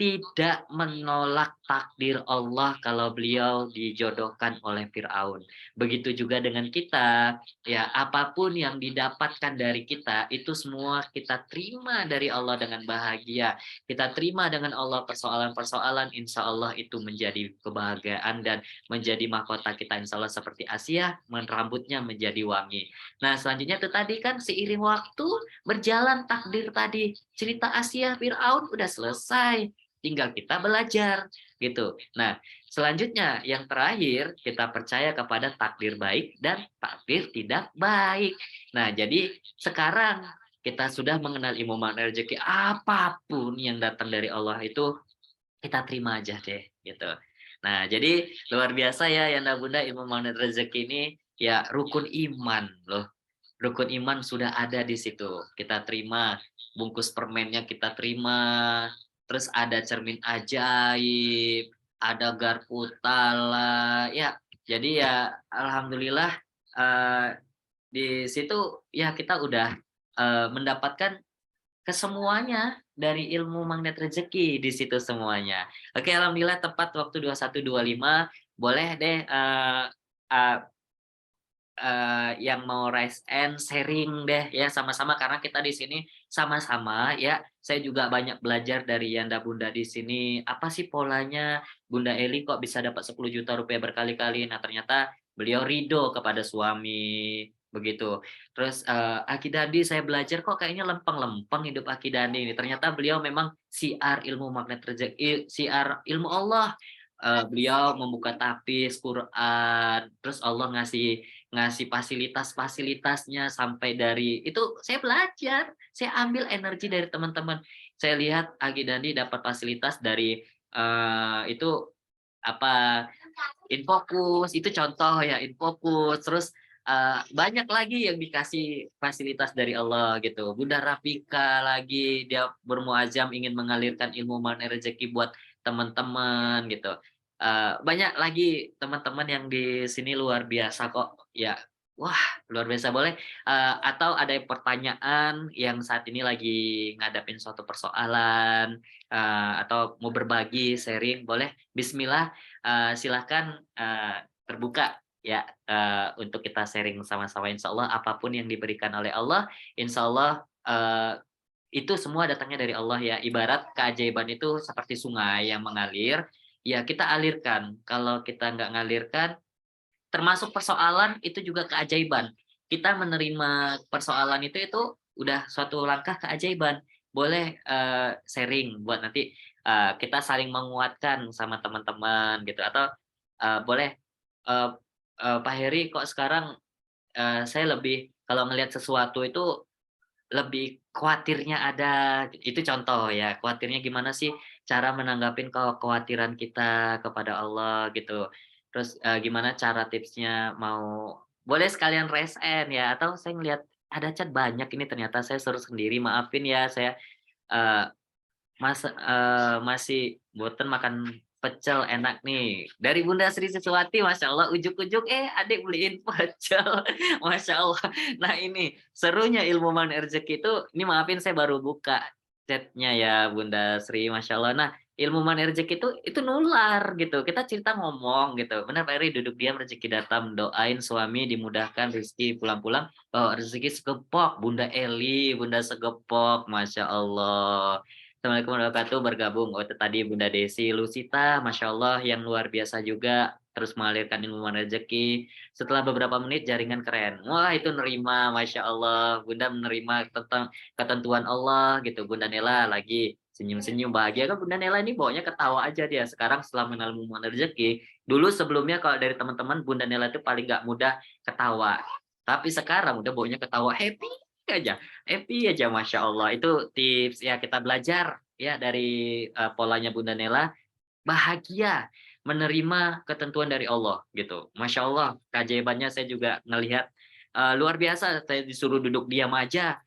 tidak menolak takdir Allah kalau beliau dijodohkan oleh Firaun. Begitu juga dengan kita, ya apapun yang didapatkan dari kita itu semua kita terima dari Allah dengan bahagia. Kita terima dengan Allah persoalan-persoalan, insya Allah itu menjadi kebahagiaan dan menjadi mahkota kita, insya Allah seperti Asia, rambutnya menjadi wangi. Nah selanjutnya itu tadi kan seiring waktu berjalan takdir tadi, cerita Asia Firaun udah selesai, tinggal kita belajar gitu. Nah, selanjutnya yang terakhir kita percaya kepada takdir baik dan takdir tidak baik. Nah, jadi sekarang kita sudah mengenal ilmu makna rezeki, apapun yang datang dari Allah itu kita terima aja deh gitu. Nah, jadi luar biasa ya Yanda Bunda, ilmu makna rezeki ini ya rukun iman loh. Rukun iman sudah ada di situ. Kita terima, bungkus permennya kita terima, terus ada cermin ajaib, ada garpu tala, ya. Jadi ya alhamdulillah di situ ya kita udah mendapatkan kesemuanya dari ilmu magnet rezeki di situ semuanya. Oke, alhamdulillah tepat waktu 21.25, boleh deh uh, yang mau raise hand sharing deh ya sama-sama, karena kita di sini sama-sama ya. Saya juga banyak belajar dari Yanda Bunda di sini. Apa sih polanya Bunda Eli kok bisa dapat 10 juta rupiah berkali-kali? Nah, ternyata beliau ridho kepada suami begitu. Terus Aki Dandi saya belajar kok kayaknya lempeng-lempeng hidup Aki Dandi ini. Ternyata beliau memang siar ilmu magnet rezeki, siar ilmu Allah. Beliau membuka tapis Quran, terus Allah ngasih ngasih fasilitas-fasilitasnya sampai dari itu saya belajar, saya ambil energi dari teman-teman. Saya lihat Agi Dandi dapat fasilitas dari itu apa Infokus, itu contoh ya Infokus, terus banyak lagi yang dikasih fasilitas dari Allah gitu. Bunda Rafika lagi dia bermuazam ingin mengalirkan ilmu mana rezeki buat teman-teman gitu. Banyak lagi teman-teman yang di sini luar biasa kok ya. Wah, luar biasa. Boleh atau ada pertanyaan yang saat ini lagi ngadapin suatu persoalan atau mau berbagi sharing, boleh Bismillah, silahkan terbuka ya untuk kita sharing sama-sama. Insya Allah apapun yang diberikan oleh Allah, insya Allah itu semua datangnya dari Allah ya. Ibarat keajaiban itu seperti sungai yang mengalir, ya kita alirkan. Kalau kita nggak ngalirkan, termasuk persoalan itu juga keajaiban. Kita menerima persoalan itu udah suatu langkah keajaiban. Boleh, sharing buat nanti, kita saling menguatkan sama teman-teman gitu atau, boleh, eee Pak Heri kok sekarang, saya lebih kalau ngelihat sesuatu itu lebih khawatirnya ada, itu contoh ya, khawatirnya gimana sih cara menanggapin kekhawatiran kita kepada Allah gitu. Terus, gimana cara tipsnya mau boleh sekalian raise hand ya, atau saya ngelihat ada chat banyak ini ternyata saya suruh sendiri, maafin ya saya, eee masih boten makan pecel enak nih. Dari Bunda Sri Siswati, Masya Allah, ujuk-ujuk, adik beliin pecel, Masya Allah. Nah ini, serunya ilmu mana rezeki itu, ini maafin saya baru buka chatnya ya Bunda Sri, Masya Allah. Nah, ilmu mana rezeki itu nular gitu, kita cerita ngomong gitu. Benar Pak Eri, duduk diam rezeki datang, doain suami dimudahkan rezeki pulang-pulang, rezeki segepok, Bunda Eli, Bunda segepok, Masya Allah. Assalamualaikum warahmatullahi wabarakatuh, bergabung. Oh, itu tadi Bunda Desi Lusita, Masya Allah yang luar biasa juga, terus mengalirkan ilmu rezeki. Setelah beberapa menit jaringan keren. Wah, itu nerima, Masya Allah. Bunda menerima tentang ketentuan Allah gitu. Bunda Nela lagi senyum-senyum bahagia kan Bunda Nela ini bawanya ketawa aja dia. Sekarang setelah mengenal ilmu rezeki, dulu sebelumnya kalau dari teman-teman Bunda Nela itu paling nggak mudah ketawa. Tapi sekarang udah bawanya ketawa aja. Happy aja Masya Allah, itu tips ya kita belajar ya dari, polanya Bunda Nela, bahagia menerima ketentuan dari Allah gitu. Masya Allah keajaibannya saya juga ngelihat, luar biasa saya disuruh duduk diam aja,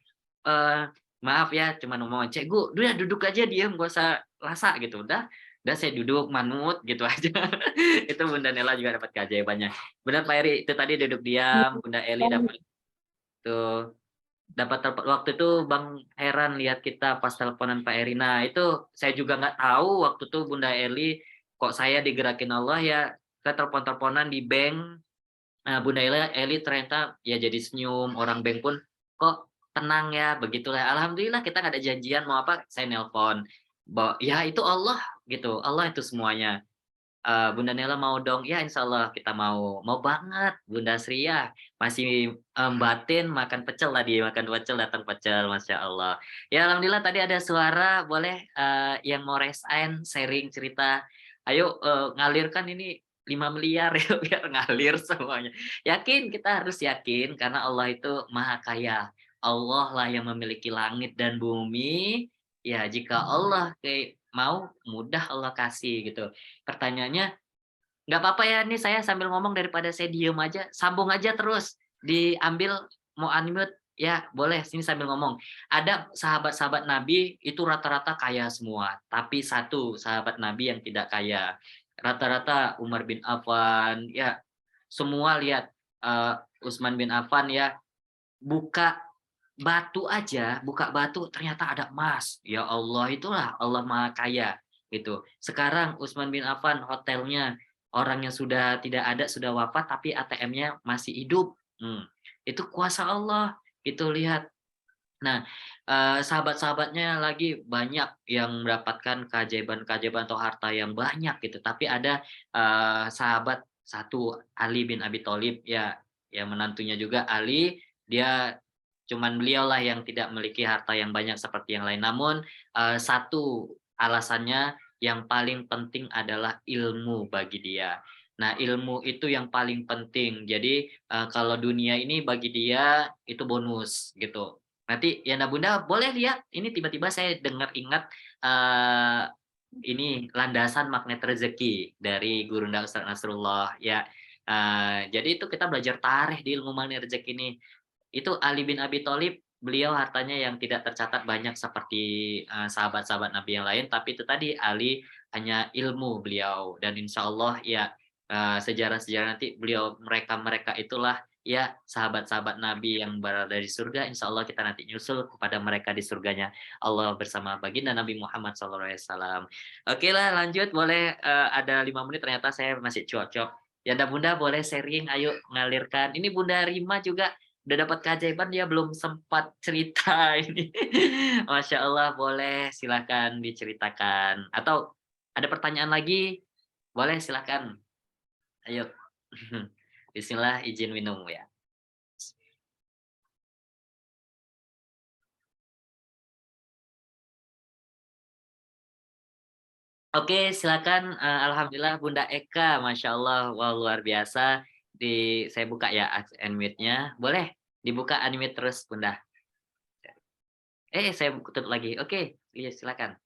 eee, maaf ya cuman ngomong, "Cekgu, udah duduk aja diam nggak usah rasa," gitu. Udah saya duduk manut gitu aja. Itu Bunda Nela juga dapat keajaibannya. Benar Pak Eri, itu tadi duduk diam, Bunda Eli dapat tuh. Waktu itu Bang heran lihat kita pas teleponan Pak Eri. Nah, itu saya juga nggak tahu waktu itu Bunda Eli, kok saya digerakin Allah ya ke telepon-teleponan di bank. Nah, Bunda Eli ternyata ya jadi senyum, orang bank pun kok tenang ya, begitulah. Alhamdulillah kita nggak ada janjian mau apa, saya nelpon. Ya itu Allah gitu, Allah itu semuanya. Bunda Nela mau dong? Ya insya Allah kita mau. Mau banget Bunda Sri ya, masih, batin makan pecel tadi, makan pecel datang pecel, Masya Allah. Ya alhamdulillah tadi ada suara, boleh, yang mau raise hand, sharing cerita, ayo, ngalirkan ini 5 miliar ya biar ngalir semuanya. Yakin, kita harus yakin karena Allah itu maha kaya. Allah lah yang memiliki langit dan bumi, ya jika Allah mau, mudah Allah kasih gitu. Pertanyaannya, nggak apa-apa ya nih saya sambil ngomong daripada saya diem aja, sambung aja terus, diambil mau unmute, ya boleh sini sambil ngomong. Ada sahabat-sahabat Nabi itu rata-rata kaya semua, tapi satu sahabat Nabi yang tidak kaya. Rata-rata Umar bin Affan, ya semua lihat, Utsman bin Affan ya, buka batu aja, buka batu ternyata ada emas. Ya Allah, itulah Allah Maha Kaya, gitu. Sekarang Utsman bin Affan hotelnya, orang yang sudah tidak ada, sudah wafat, tapi ATM-nya masih hidup. Itu kuasa Allah, itu lihat. Nah, sahabat-sahabatnya lagi banyak yang mendapatkan keajaiban-keajaiban atau harta yang banyak gitu, tapi ada, sahabat satu Ali bin Abi Thalib ya, yang menantunya juga Ali, dia cuman beliaulah yang tidak memiliki harta yang banyak seperti yang lain. Namun, satu alasannya yang paling penting adalah ilmu bagi dia. Nah, ilmu itu yang paling penting. Jadi, kalau dunia ini bagi dia itu bonus gitu. Nanti ya Bunda boleh lihat, ini tiba-tiba saya dengar ingat, eee, ini landasan magnet rezeki dari Gurunda Ustaz Nasrullah ya, jadi itu kita belajar tarikh di ilmu magnet rezeki ini. Itu Ali bin Abi Thalib, beliau hartanya yang tidak tercatat banyak seperti, sahabat-sahabat Nabi yang lain, tapi itu tadi Ali hanya ilmu beliau dan insya Allah ya, sejarah-sejarah nanti mereka-mereka itulah ya sahabat-sahabat Nabi yang berada di surga, insya Allah kita nanti nyusul kepada mereka di surganya Allah bersama baginda Nabi Muhammad SAW. Oke lah lanjut boleh, ada 5 menit ternyata saya masih cocok. Ya Bunda boleh sharing, ayo ngalirkan. Ini Bunda Rima juga udah dapat keajaiban dia belum sempat cerita ini. Masya Allah, boleh silakan diceritakan. Atau ada pertanyaan lagi? Boleh silakan. Ayo. Bismillah, izin minum ya. Oke, silakan. Alhamdulillah Bunda Eka, masya Allah, wah luar biasa. Saya buka ya unmute-nya. Boleh dibuka unmute terus, Bunda. Saya tutup lagi. Oke, iya silakan.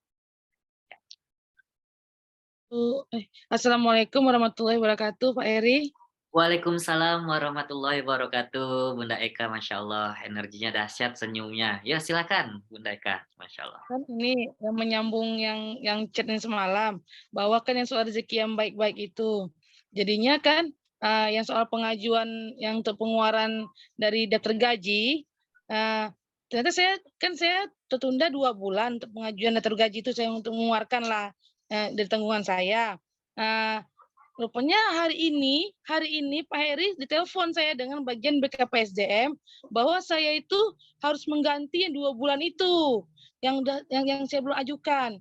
Assalamualaikum warahmatullahi wabarakatuh, Pak Eri. Waalaikumsalam warahmatullahi wabarakatuh, Bunda Eka, masya Allah, energinya dahsyat, senyumnya. Ya silakan, Bunda Eka, masya Allah. Kan ini yang menyambung yang chatnya semalam, bahwa kan yang soal rezeki yang baik-baik itu. Jadinya kan yang soal pengajuan yang untuk pengeluaran dari daftar gaji, ternyata saya tertunda 2 bulan untuk pengajuan daftar gaji itu saya untuk mengeluarkan lah dari tanggungan saya. Rupanya hari ini Pak Heri ditelepon saya dengan bagian BKPSDM bahwa saya itu harus mengganti yang 2 bulan itu yang saya belum ajukan.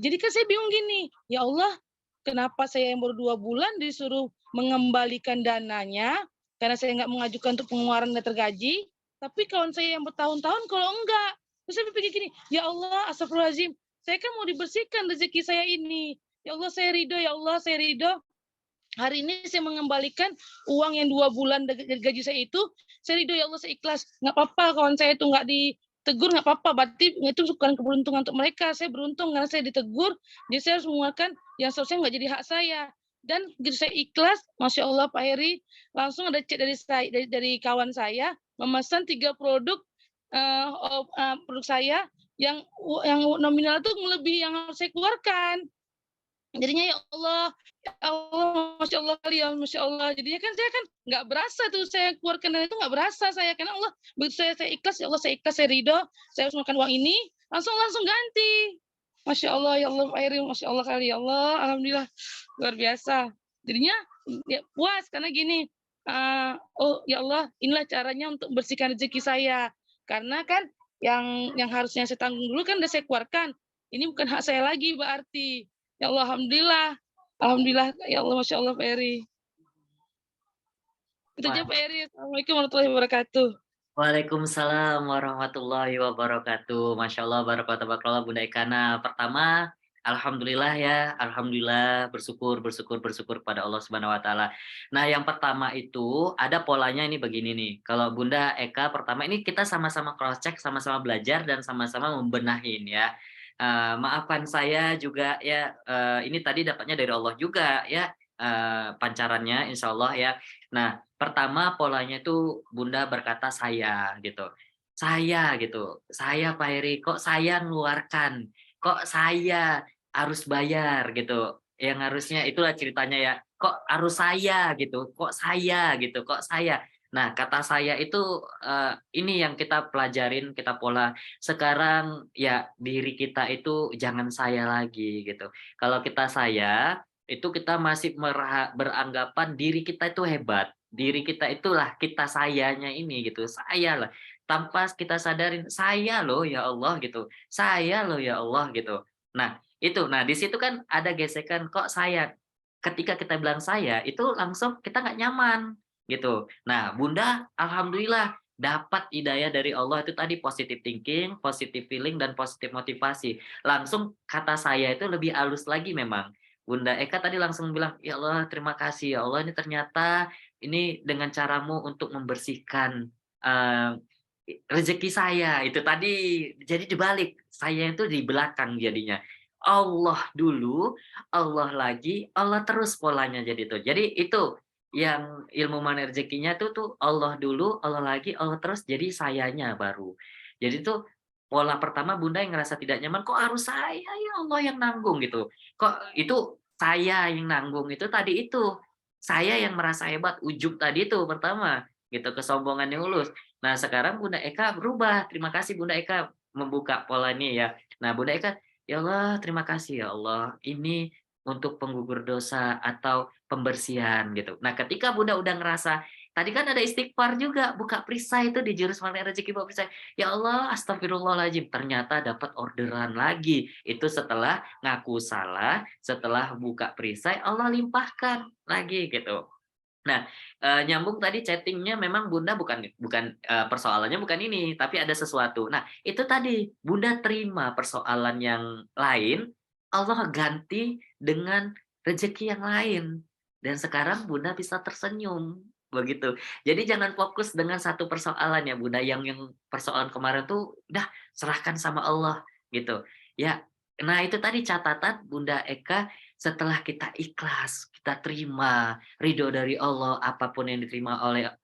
Jadi kan saya bingung gini, ya Allah, kenapa saya yang baru 2 bulan disuruh mengembalikan dananya karena saya nggak mengajukan untuk pengeluaran daftar gaji, tapi kawan saya yang bertahun-tahun kalau enggak. Terus saya pikir gini, ya Allah, astagfirullahaladzim, saya kan mau dibersihkan rezeki saya ini. Ya Allah, saya ridho, ya Allah, saya ridho. Hari ini saya mengembalikan uang yang 2 bulan dari gaji saya itu, saya ridho, ya Allah, saya ikhlas. Nggak apa-apa kawan saya itu nggak ditegur, nggak apa-apa, berarti itu bukan keberuntungan untuk mereka. Saya beruntung karena saya ditegur, jadi saya harus mengeluarkan yang seharusnya nggak jadi hak saya. Dan begitu saya ikhlas, Masya Allah Pak Heri, langsung ada chat dari kawan saya, memesan 3 produk produk saya yang nominal itu melebihi yang harus saya keluarkan. Jadinya ya Allah, masya Allah kali ya, masya Allah. Jadinya kan saya kan nggak berasa tuh saya keluarkan dana itu nggak berasa saya, karena Allah begitu saya ikhlas, ya Allah saya ikhlas, saya ridho, saya harus makan uang ini, langsung ganti. Masya Allah, ya Allah Pak Heri, masya Allah kali ya Allah, alhamdulillah luar biasa. Jadinya ya puas karena gini, oh ya Allah, inilah caranya untuk bersihkan rezeki saya, karena kan yang harusnya saya tanggung dulu kan udah saya keluarkan, ini bukan hak saya lagi berarti. Ya Allah, alhamdulillah, ya Allah, masya Allah, Pak Eri. Itu aja Pak Eri. Assalamualaikum warahmatullahi wabarakatuh. Waalaikumsalam warahmatullahi wabarakatuh. Masya Allah, barakallah Bunda Ekana. Pertama, alhamdulillah ya, alhamdulillah, bersyukur pada Allah Subhanahu wa taala. Nah, yang pertama itu ada polanya ini begini nih. Kalau Bunda Eka pertama ini kita sama-sama cross check, sama-sama belajar dan sama-sama membenahin ya. Maafkan saya juga ya, ini tadi dapatnya dari Allah juga ya, pancarannya insya Allah ya. Nah, pertama polanya itu Bunda berkata saya gitu. Saya gitu. Saya Pak Heri, kok saya ngeluarkan? Kok saya harus bayar gitu? Yang harusnya itulah ceritanya ya. Kok harus saya gitu? Kok saya gitu? Kok saya? Nah, kata saya itu ini yang kita pelajarin, kita pola. Sekarang ya diri kita itu jangan saya lagi gitu. Kalau kita saya, itu kita masih beranggapan diri kita itu hebat. Diri kita itulah kita sayanya ini gitu. Saya lah. Tanpa kita sadarin saya loh ya Allah gitu. Saya loh ya Allah gitu. Nah, itu. Nah, di situ kan ada gesekan kok saya. Ketika kita bilang saya, itu langsung kita nggak nyaman gitu. Nah, Bunda alhamdulillah dapat hidayah dari Allah itu tadi positive thinking, positive feeling dan positive motivasi. Langsung kata saya itu lebih halus lagi memang. Bunda Eka tadi langsung bilang, "Ya Allah, terima kasih ya Allah, ini ternyata ini dengan caramu untuk membersihkan rezeki saya." Itu tadi jadi dibalik, saya itu di belakang jadinya. Allah dulu, Allah lagi, Allah terus polanya jadi itu. Jadi itu yang ilmu mana rezekinya tuh Allah dulu, Allah lagi, Allah terus jadi sayanya baru. Jadi tuh pola pertama Bunda yang ngerasa tidak nyaman, kok harus saya ya Allah yang nanggung gitu. Kok itu saya yang nanggung itu tadi itu. Saya yang merasa hebat, ujub tadi itu pertama gitu, kesombongan yang ulus. Nah, sekarang Bunda Eka berubah. Terima kasih Bunda Eka membuka pola ini ya. Nah, Bunda Eka, ya Allah, terima kasih ya Allah. Ini untuk penggugur dosa atau pembersihan gitu. Nah, ketika Bunda udah ngerasa tadi kan ada istighfar juga, buka perisai itu di jurus magnet rezeki buka perisai. Ya Allah, astagfirullahaladzim, ternyata dapat orderan lagi. Itu setelah ngaku salah, setelah buka perisai, Allah limpahkan lagi gitu. Nah, nyambung tadi chatting-nya memang Bunda bukan bukan, persoalannya bukan ini, tapi ada sesuatu. Nah, itu tadi, Bunda terima persoalan yang lain, Allah ganti dengan rezeki yang lain. Dan sekarang Bunda bisa tersenyum, begitu. Jadi jangan fokus dengan satu persoalan ya Bunda, yang persoalan kemarin tuh udah serahkan sama Allah, gitu. Ya, nah itu tadi catatan Bunda Eka, setelah kita ikhlas, kita terima ridho dari Allah, apapun yang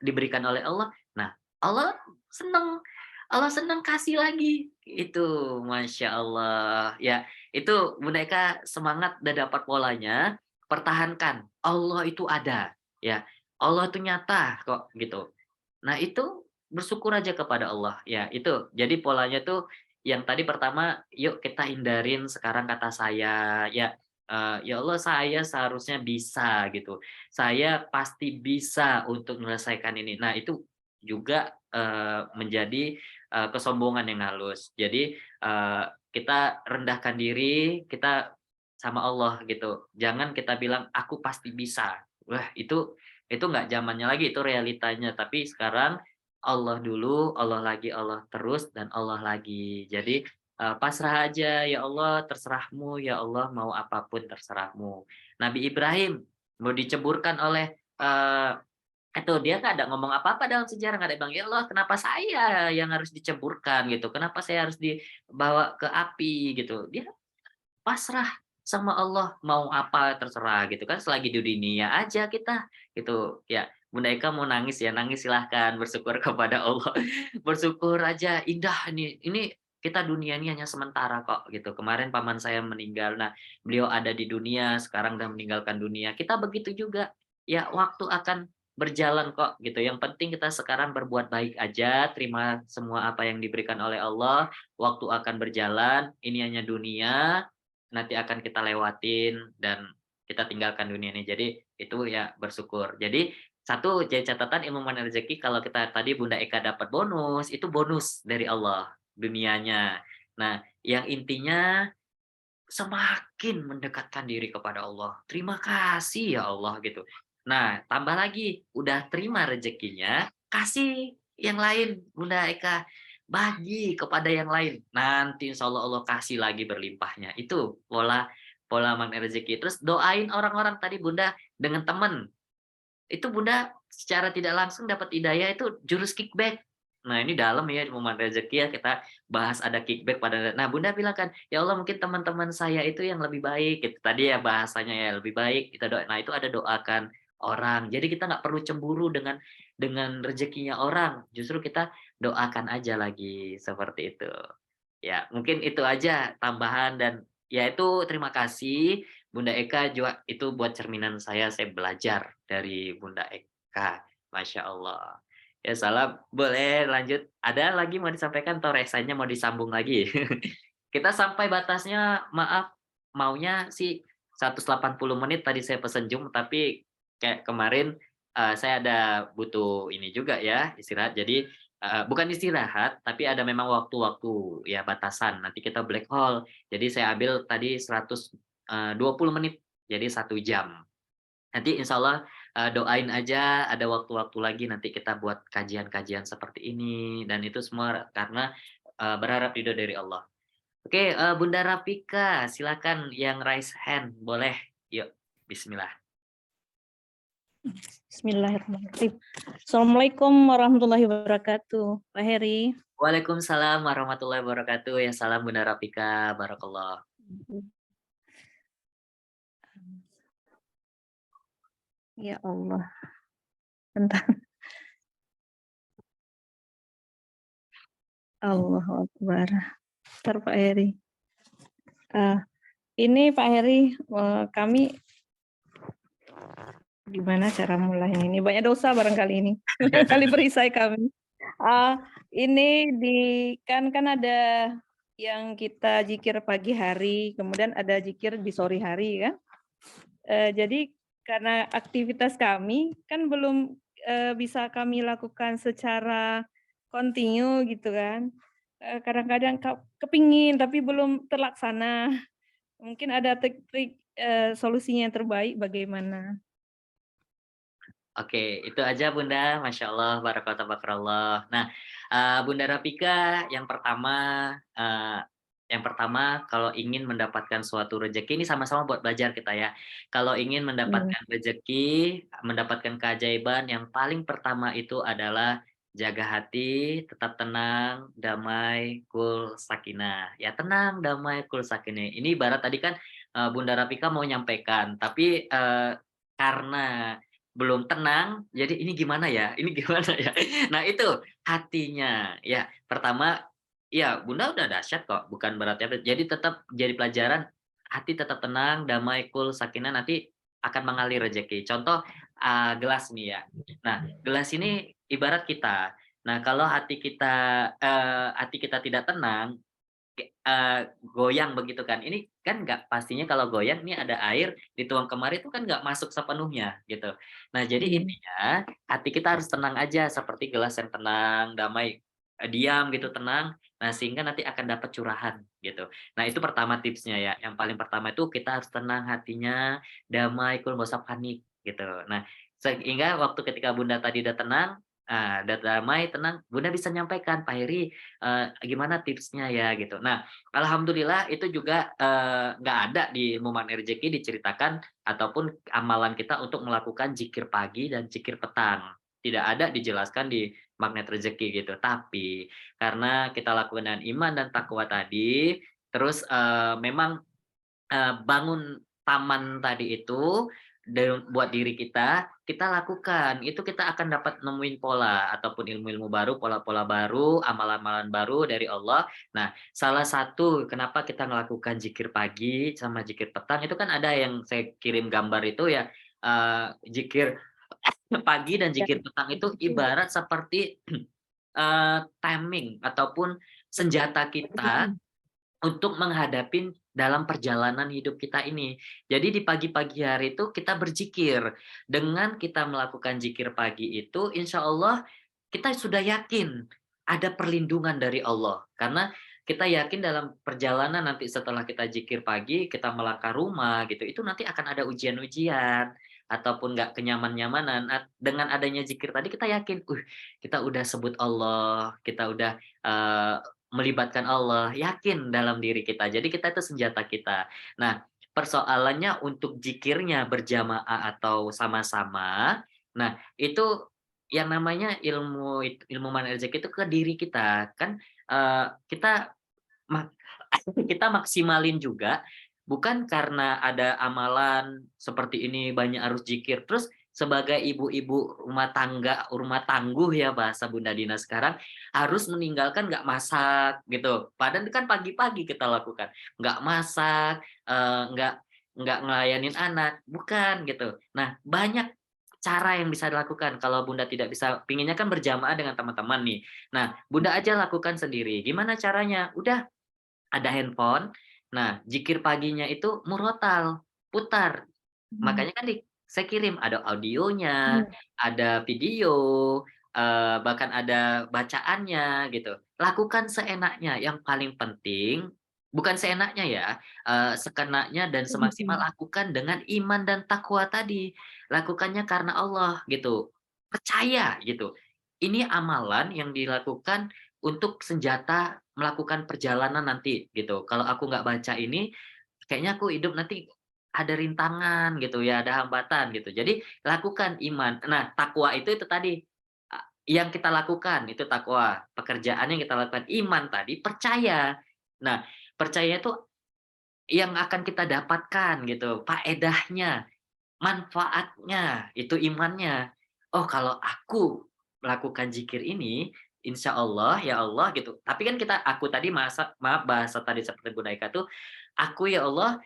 diberikan oleh Allah, nah Allah senang, Allah senang kasih lagi, itu Masya Allah. Ya, itu Bunda Eka semangat dan dapat polanya, pertahankan, Allah itu ada, ya, Allah itu nyata kok, gitu. Nah itu bersyukur aja kepada Allah, ya itu. Jadi polanya tuh yang tadi pertama, yuk kita hindarin sekarang kata saya, ya ya Allah saya seharusnya bisa gitu. Saya pasti bisa untuk menyelesaikan ini. Nah itu juga, menjadi, kesombongan yang halus. Jadi, kita rendahkan diri, kita sama Allah gitu. Jangan kita bilang, "Aku pasti bisa." Wah itu nggak zamannya lagi, itu realitanya. Tapi sekarang Allah dulu, Allah lagi, Allah terus, dan Allah lagi. Jadi pasrah aja, "Ya Allah terserahmu, ya Allah mau apapun terserahmu." Nabi Ibrahim mau diceburkan oleh, itu dia nggak ada ngomong apa-apa dalam sejarah, nggak ada bilang, "Ya Allah kenapa saya yang harus diceburkan?" gitu, "Kenapa saya harus dibawa ke api?" gitu. Dia pasrah sama Allah, mau apa terserah gitu kan, selagi di dunia aja kita, gitu. Ya, Bunda Eka mau nangis ya, nangis silahkan, bersyukur kepada Allah. Bersyukur aja, indah ini kita dunia ini hanya sementara kok, gitu. Kemarin paman saya meninggal, nah beliau ada di dunia, sekarang udah meninggalkan dunia. Kita begitu juga, ya waktu akan berjalan kok, gitu. Yang penting kita sekarang berbuat baik aja, terima semua apa yang diberikan oleh Allah, waktu akan berjalan, ini hanya dunia, nanti akan kita lewatin dan kita tinggalkan dunia ini. Jadi itu ya bersyukur. Jadi satu jadi catatan ilmu mana rezeki kalau kita tadi Bunda Eka dapat bonus, itu bonus dari Allah dunianya. Nah, yang intinya semakin mendekatkan diri kepada Allah. Terima kasih ya Allah gitu. Nah, tambah lagi, udah terima rezekinya, kasih yang lain Bunda Eka. Bagi kepada yang lain. Nanti insya Allah Allah kasih lagi berlimpahnya. Itu pola pola magnet rezeki. Terus doain orang-orang tadi Bunda dengan teman. Itu Bunda secara tidak langsung dapat hidayah itu jurus kickback. Nah ini dalam ya di momen rezeki ya kita bahas ada kickback pada. Nah Bunda bilang kan, ya Allah mungkin teman-teman saya itu yang lebih baik. Gitu. Tadi ya bahasanya ya lebih baik kita doa. Nah itu ada doakan orang. Jadi kita nggak perlu cemburu dengan rezekinya orang. Justru kita doakan aja lagi seperti itu. Ya mungkin itu aja tambahan dan ya itu terima kasih. Bunda Eka juga itu buat cerminan saya belajar dari Bunda Eka, Masya Allah. Ya salam, boleh lanjut. Ada lagi mau disampaikan atau resanya mau disambung lagi? Kita sampai batasnya, maaf, maunya sih 180 menit tadi saya pesen Zoom, tapi kayak kemarin saya ada butuh ini juga ya, istirahat. Jadi bukan istirahat, tapi ada memang waktu-waktu ya batasan. Nanti kita black hole. Jadi saya ambil tadi 120 menit, jadi 1 jam. Nanti insya Allah doain aja ada waktu-waktu lagi nanti kita buat kajian-kajian seperti ini dan itu semua karena berharap ridho dari Allah. Oke, Bunda Rafika, silakan yang raise hand, boleh. Yuk, bismillah. Bismillahirrahmanirrahim. Assalamualaikum warahmatullahi wabarakatuh. Pak Heri. Waalaikumsalam warahmatullahi wabarakatuh. Ya salam Bunda Rafika, barakallah. Ya Allah. Bentar. Allahu Akbar. Bentar Pak Heri. Ini Pak Heri, kami gimana cara mulai ini? Banyak dosa barangkali ini. Kali perisai kami. Ini kan ada yang kita zikir pagi hari, kemudian ada zikir di sore hari kan. Jadi karena aktivitas kami kan belum bisa kami lakukan secara kontinu gitu kan. Kadang-kadang kepingin tapi belum terlaksana. Mungkin ada trik-trik, solusinya yang terbaik bagaimana? Oke, itu aja Bunda, Masya Allah, barakallahu tabarakallah. Nah, Bunda Rafika, yang pertama kalau ingin mendapatkan suatu rezeki, ini sama-sama buat belajar kita ya. Kalau ingin Iya. mendapatkan rezeki, mendapatkan keajaiban, yang paling pertama itu adalah jaga hati, tetap tenang, damai, kul sakinah. Ya tenang, damai, kul sakinah. Ini ibarat tadi kan Bunda Rafika mau nyampaikan, tapi karena belum tenang, jadi ini gimana ya, ini gimana ya? Nah itu hatinya, ya pertama, ya Bunda udah dahsyat kok, bukan berarti apa, jadi tetap jadi pelajaran, hati tetap tenang, damai, cool, sakinah, nanti akan mengalir rezeki. Contoh, gelas nih ya. Nah, gelas ini ibarat kita. Nah, kalau hati kita tidak tenang, goyang begitu kan. Ini kan nggak pastinya kalau goyang nih ada air dituang kemari itu kan nggak masuk sepenuhnya gitu. Nah jadi Iya. intinya hati kita harus tenang aja seperti gelas yang tenang, damai, diam gitu tenang. Nah sehingga nanti akan dapat curahan gitu. Nah itu pertama tipsnya ya. Yang paling pertama itu kita harus tenang hatinya, damai, cool, nggak usah panik gitu. Nah sehingga waktu ketika Bunda tadi udah tenang, udah damai, tenang, Bunda bisa nyampaikan, "Pak Heri, gimana tipsnya ya?" Gitu. Nah, alhamdulillah itu juga, nggak ada di Ilmu Magnet Rezeki diceritakan ataupun amalan kita untuk melakukan zikir pagi dan zikir petang. Tidak ada dijelaskan di Magnet Rezeki gitu. Tapi karena kita lakukan dengan iman dan takwa tadi, terus, memang bangun taman tadi itu buat diri kita, kita lakukan. Itu kita akan dapat nemuin pola ataupun ilmu-ilmu baru, pola-pola baru, amalan-amalan baru dari Allah. Nah, salah satu kenapa kita melakukan zikir pagi sama zikir petang itu kan ada yang saya kirim gambar itu ya, zikir pagi dan Ya, zikir petang itu betul. ibarat seperti, timing ataupun senjata kita untuk menghadapi dalam perjalanan hidup kita ini. Jadi di pagi-pagi hari itu kita berzikir. Dengan kita melakukan zikir pagi itu, insya Allah kita sudah yakin ada perlindungan dari Allah. Karena kita yakin dalam perjalanan nanti setelah kita zikir pagi, kita melangkah rumah gitu, itu nanti akan ada ujian-ujian ataupun nggak kenyaman-nyamanan. Dengan adanya zikir tadi kita yakin, kita udah sebut Allah, kita udah eh, melibatkan Allah, yakin dalam diri kita. Jadi kita itu senjata kita. Nah, persoalannya untuk zikirnya berjamaah atau sama-sama, nah itu yang namanya ilmu mana rezeki itu ke diri kita. Kan, kita mak kita maksimalin juga, bukan karena ada amalan seperti ini banyak harus zikir, terus sebagai ibu-ibu rumah tangguh ya bahasa Bunda Dina sekarang, harus meninggalkan nggak masak gitu. Padahal kan pagi-pagi kita lakukan, nggak masak, nggak ngelayanin anak, bukan gitu. Nah banyak cara yang bisa dilakukan kalau Bunda tidak bisa, pinginnya kan berjamaah dengan teman-teman nih. Nah Bunda aja lakukan sendiri, gimana caranya? Udah ada handphone, nah zikir paginya itu murotal, putar. Mhm. Makanya kan saya kirim ada audionya, Iya. ada video, bahkan ada bacaannya gitu. Lakukan seenaknya, yang paling penting bukan seenaknya ya, sekenaknya dan semaksimal Mhm. lakukan dengan iman dan takwa tadi. Lakukannya karena Allah gitu, percaya gitu. Ini amalan yang dilakukan untuk senjata melakukan perjalanan nanti gitu. Kalau aku nggak baca ini, kayaknya aku hidup nanti ada rintangan gitu ya, ada hambatan gitu. Jadi lakukan iman. Nah, takwa itu tadi, yang kita lakukan itu takwa. Pekerjaan yang kita lakukan, iman tadi percaya. Nah, percaya itu yang akan kita dapatkan gitu, faedahnya, manfaatnya, itu imannya. Oh, kalau aku melakukan zikir ini, insya Allah, ya Allah gitu. Tapi kan aku tadi maaf bahasa tadi seperti Bunda Eka tuh, aku ya Allah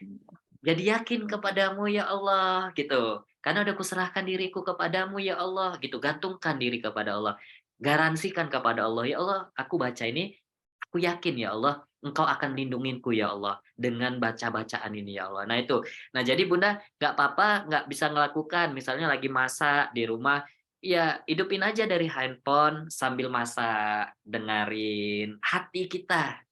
jadi yakin kepadamu ya Allah gitu. Karena udah kuserahkan diriku kepadamu ya Allah gitu. Gantungkan diri kepada Allah. Garansikan kepada Allah, ya Allah, aku baca ini, aku yakin ya Allah, Engkau akan lindunginku ya Allah dengan baca-bacaan ini ya Allah. Nah itu. Nah jadi Bunda nggak apa-apa nggak bisa ngelakukan, misalnya lagi masak di rumah, ya hidupin aja dari handphone sambil masak, dengerin hati kita,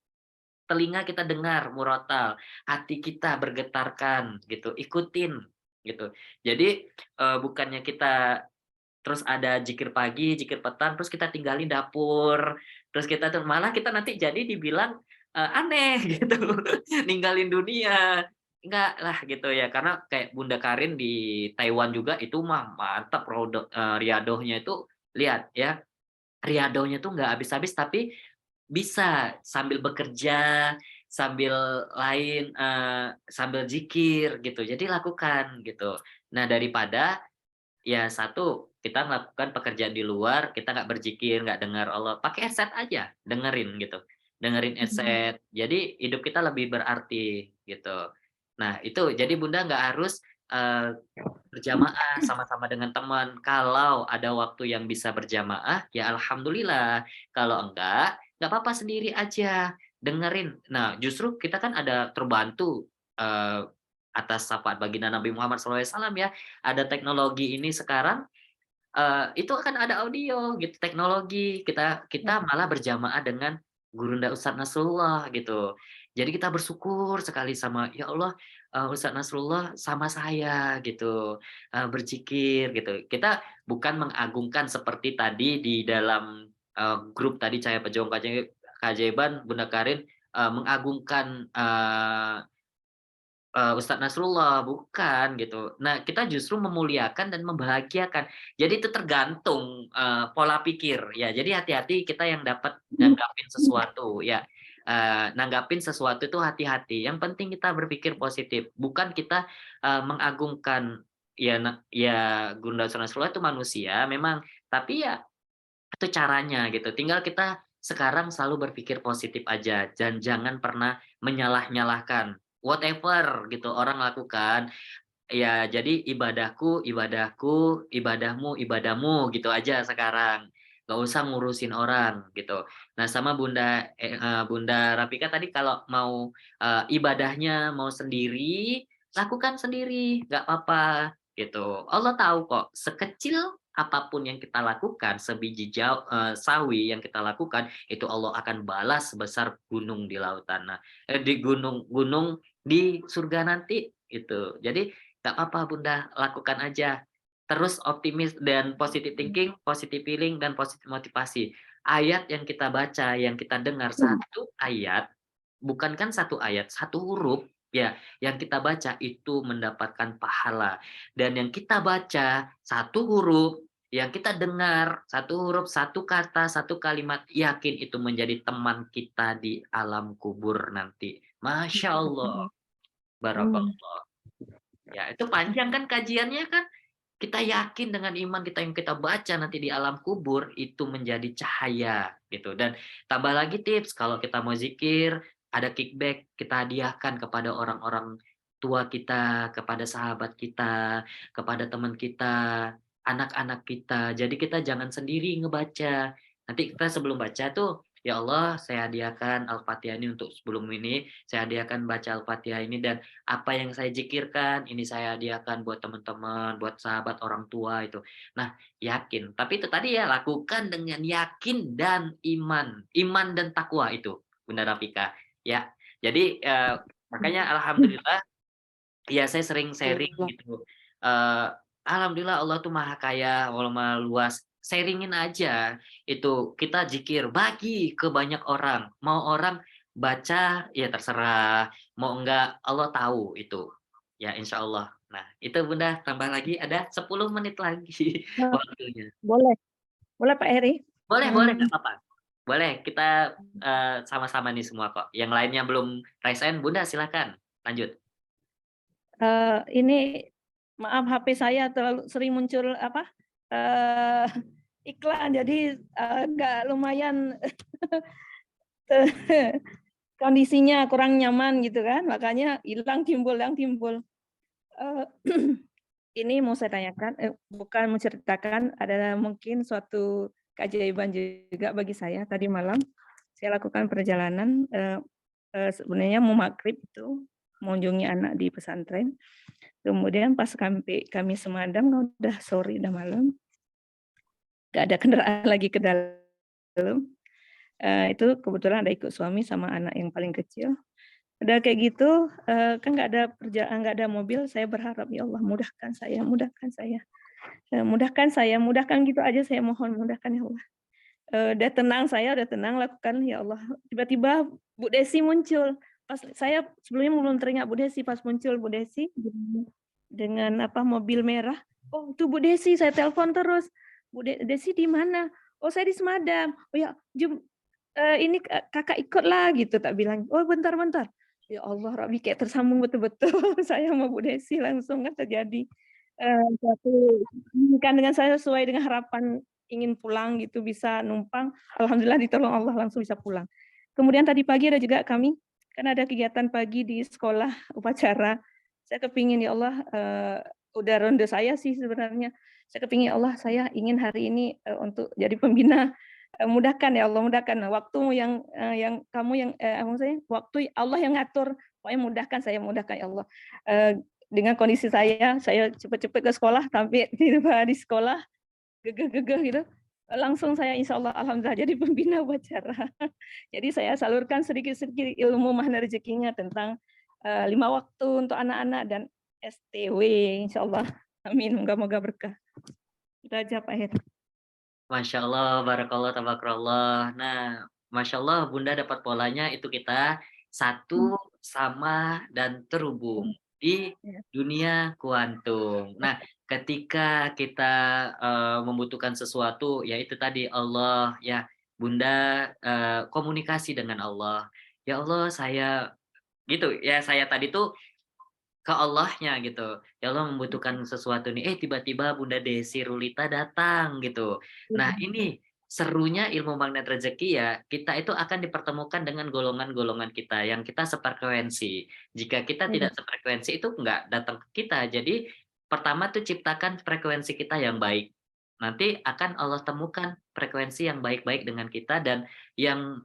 telinga kita dengar murotal, hati kita bergetarkan gitu, ikutin gitu. Jadi, bukannya kita terus ada zikir pagi, zikir petang, terus kita tinggalin dapur, terus kita tuh malah kita nanti jadi dibilang, aneh gitu, ninggalin dunia. Enggak lah gitu ya, karena kayak Bunda Karin di Taiwan juga itu mah mantap riadohnya itu lihat ya, riadohnya tuh nggak habis-habis tapi bisa sambil bekerja, sambil sambil zikir gitu, jadi lakukan gitu. Nah daripada ya satu, kita melakukan pekerjaan di luar, kita nggak berzikir, nggak dengar Allah, pakai headset aja, dengerin gitu. Dengerin headset, jadi hidup kita lebih berarti gitu. Nah itu, jadi Bunda nggak harus, berjamaah sama-sama dengan teman. Kalau ada waktu yang bisa berjamaah, ya alhamdulillah. Kalau enggak, nggak apa-apa sendiri aja, dengerin. Nah justru kita kan ada terbantu, atas syafaat baginda Nabi Muhammad SAW ya, ada teknologi ini sekarang, itu akan ada audio gitu, teknologi. Kita malah berjamaah dengan Gurunda Ustadz Nasrullah gitu. Jadi kita bersyukur sekali sama, "Ya Allah, Ustadz Nasrullah sama saya," gitu, berzikir gitu. Kita bukan mengagungkan seperti tadi di dalam, grup tadi Cahaya Pejuang Keajaiban, Bunda Karin, mengagungkan, Ustadz Nasrullah, bukan gitu. Nah, kita justru memuliakan dan membahagiakan. Jadi itu tergantung, pola pikir ya. Jadi hati-hati kita yang dapat nanggapin sesuatu ya, nanggapin sesuatu itu hati-hati. Yang penting kita berpikir positif, bukan kita, mengagungkan ya Gunda Ustadz Nasrullah itu manusia memang, tapi ya itu caranya gitu. Tinggal kita sekarang selalu berpikir positif aja dan jangan pernah menyalah-nyalahkan. Whatever gitu orang lakukan, ya jadi ibadahku ibadahku, ibadahmu ibadahmu gitu aja sekarang. Nggak usah ngurusin orang gitu. Nah sama Bunda Rafika tadi kalau mau, ibadahnya mau sendiri, lakukan sendiri, nggak apa-apa gitu. Allah tahu kok sekecil apapun yang kita lakukan, sebiji sawi yang kita lakukan, itu Allah akan balas sebesar gunung di lautan. Nah, di gunung di surga nanti itu. Jadi nggak apa-apa Bunda, lakukan aja. Terus optimis dan positive thinking, positive feeling, dan positive motivasi. Ayat yang kita baca, yang kita dengar, satu ayat, bukan kan satu ayat, satu huruf, ya, yang kita baca itu mendapatkan pahala. Dan yang kita baca, satu huruf, yang kita dengar, satu huruf, satu kata, satu kalimat, yakin itu menjadi teman kita di alam kubur nanti. Masya Allah. Barakallah. Ya, itu panjang kan kajiannya kan. Kita yakin dengan iman kita yang kita baca nanti di alam kubur itu menjadi cahaya gitu. Dan tambah lagi tips, kalau kita mau zikir, ada kickback, kita hadiahkan kepada orang-orang tua kita, kepada sahabat kita, kepada teman kita, anak-anak kita. Jadi kita jangan sendiri ngebaca. Nanti kita sebelum baca tuh, ya Allah, saya hadiahkan Al-Fatihah ini untuk sebelum ini, saya hadiahkan baca Al-Fatihah ini, dan apa yang saya zikirkan ini saya hadiahkan buat teman-teman, buat sahabat, orang tua itu. Nah, yakin. Tapi itu tadi ya, lakukan dengan yakin dan iman. Iman dan takwa itu, Bunda Rafika. Ya. Jadi makanya alhamdulillah ya saya sering sharing gitu. Alhamdulillah Allah tuh Maha Kaya, Allah Maha Luas. Sharingin aja itu, kita zikir, bagi ke banyak orang. Mau orang baca ya terserah, mau enggak Allah tahu itu. Ya insya Allah. Nah, itu Bunda tambah lagi ada 10 menit lagi waktunya. Boleh, boleh Pak Heri. Boleh nggak apa-apa. Boleh, kita sama-sama nih semua kok. Yang lainnya belum raise hand, Bunda silakan lanjut. Ini maaf HP saya terlalu sering muncul iklan, jadi agak lumayan kondisinya kurang nyaman gitu kan, makanya hilang timbul. Ini mau saya tanyakan, bukan menceritakan, ada mungkin suatu keajaiban juga bagi saya. Tadi malam saya lakukan perjalanan, sebenarnya mau maghrib itu, mengunjungi anak di pesantren. Kemudian pas kami semadam, udah sore, udah malam. nggak ada kendaraan lagi ke dalam. Itu kebetulan ada ikut suami sama anak yang paling kecil. Udah kayak gitu, kan nggak ada mobil, saya berharap, "Ya Allah mudahkan saya mudahkan saya, mudahkan saya, mudahkan," gitu aja saya mohon, "Mudahkan ya Allah." Udah tenang, saya udah tenang lakukan, ya Allah, tiba-tiba Bu Desi muncul. Pas saya sebelumnya belum teringat Bu Desi, pas muncul Bu Desi dengan apa, mobil merah, "Oh itu Bu Desi," saya telepon terus, Desi di mana?" "Oh saya di Semadam." "Oh ya, ini Kakak ikutlah," gitu tak bilang. "Oh bentar bentar." Ya Allah Rabbi kayak tersambung betul-betul saya sama Bu Desi langsung kan terjadi, suatu kan dengan saya sesuai dengan harapan ingin pulang gitu, bisa numpang, alhamdulillah ditolong Allah langsung bisa pulang. Kemudian tadi pagi ada juga kami, kan ada kegiatan pagi di sekolah upacara. Saya kepingin ya Allah, udah ronde saya sih sebenarnya. Saya kepingin ya Allah saya ingin hari ini, untuk jadi pembina, mudahkan ya Allah, mudahkan waktu yang kamu yang, maksudnya waktu Allah yang ngatur, pokoknya mudahkan saya, mudahkan ya Allah. Dengan kondisi saya cepet-cepet ke sekolah, tapi tiba di sekolah gegeh-gegeh gitu, langsung saya insya Allah alhamdulillah jadi pembina upacara. Jadi saya salurkan sedikit-sedikit ilmu makna rezekinya tentang, 5 waktu untuk anak-anak dan STW insya Allah. Amin, moga-moga berkah. Itu aja Pak Heri. Masya Allah, barakallah, tabarakallah. Nah, Masya Allah, Bunda dapat polanya itu kita satu, sama, dan terhubung di Ya. dunia kuantum. Nah, ketika kita membutuhkan sesuatu, ya itu tadi Allah, ya Bunda komunikasi dengan Allah. Ya Allah, saya gitu ya, saya tadi tuh ke Allahnya gitu. Ya Allah membutuhkan sesuatu nih, tiba-tiba Bunda Desi Rulita datang gitu. Nah ini serunya ilmu magnet rezeki ya, kita itu akan dipertemukan dengan golongan-golongan kita yang kita sefrekuensi. Jika kita tidak sefrekuensi itu nggak datang ke kita. Jadi pertama tuh ciptakan frekuensi kita yang baik. Nanti akan Allah temukan frekuensi yang baik-baik dengan kita dan yang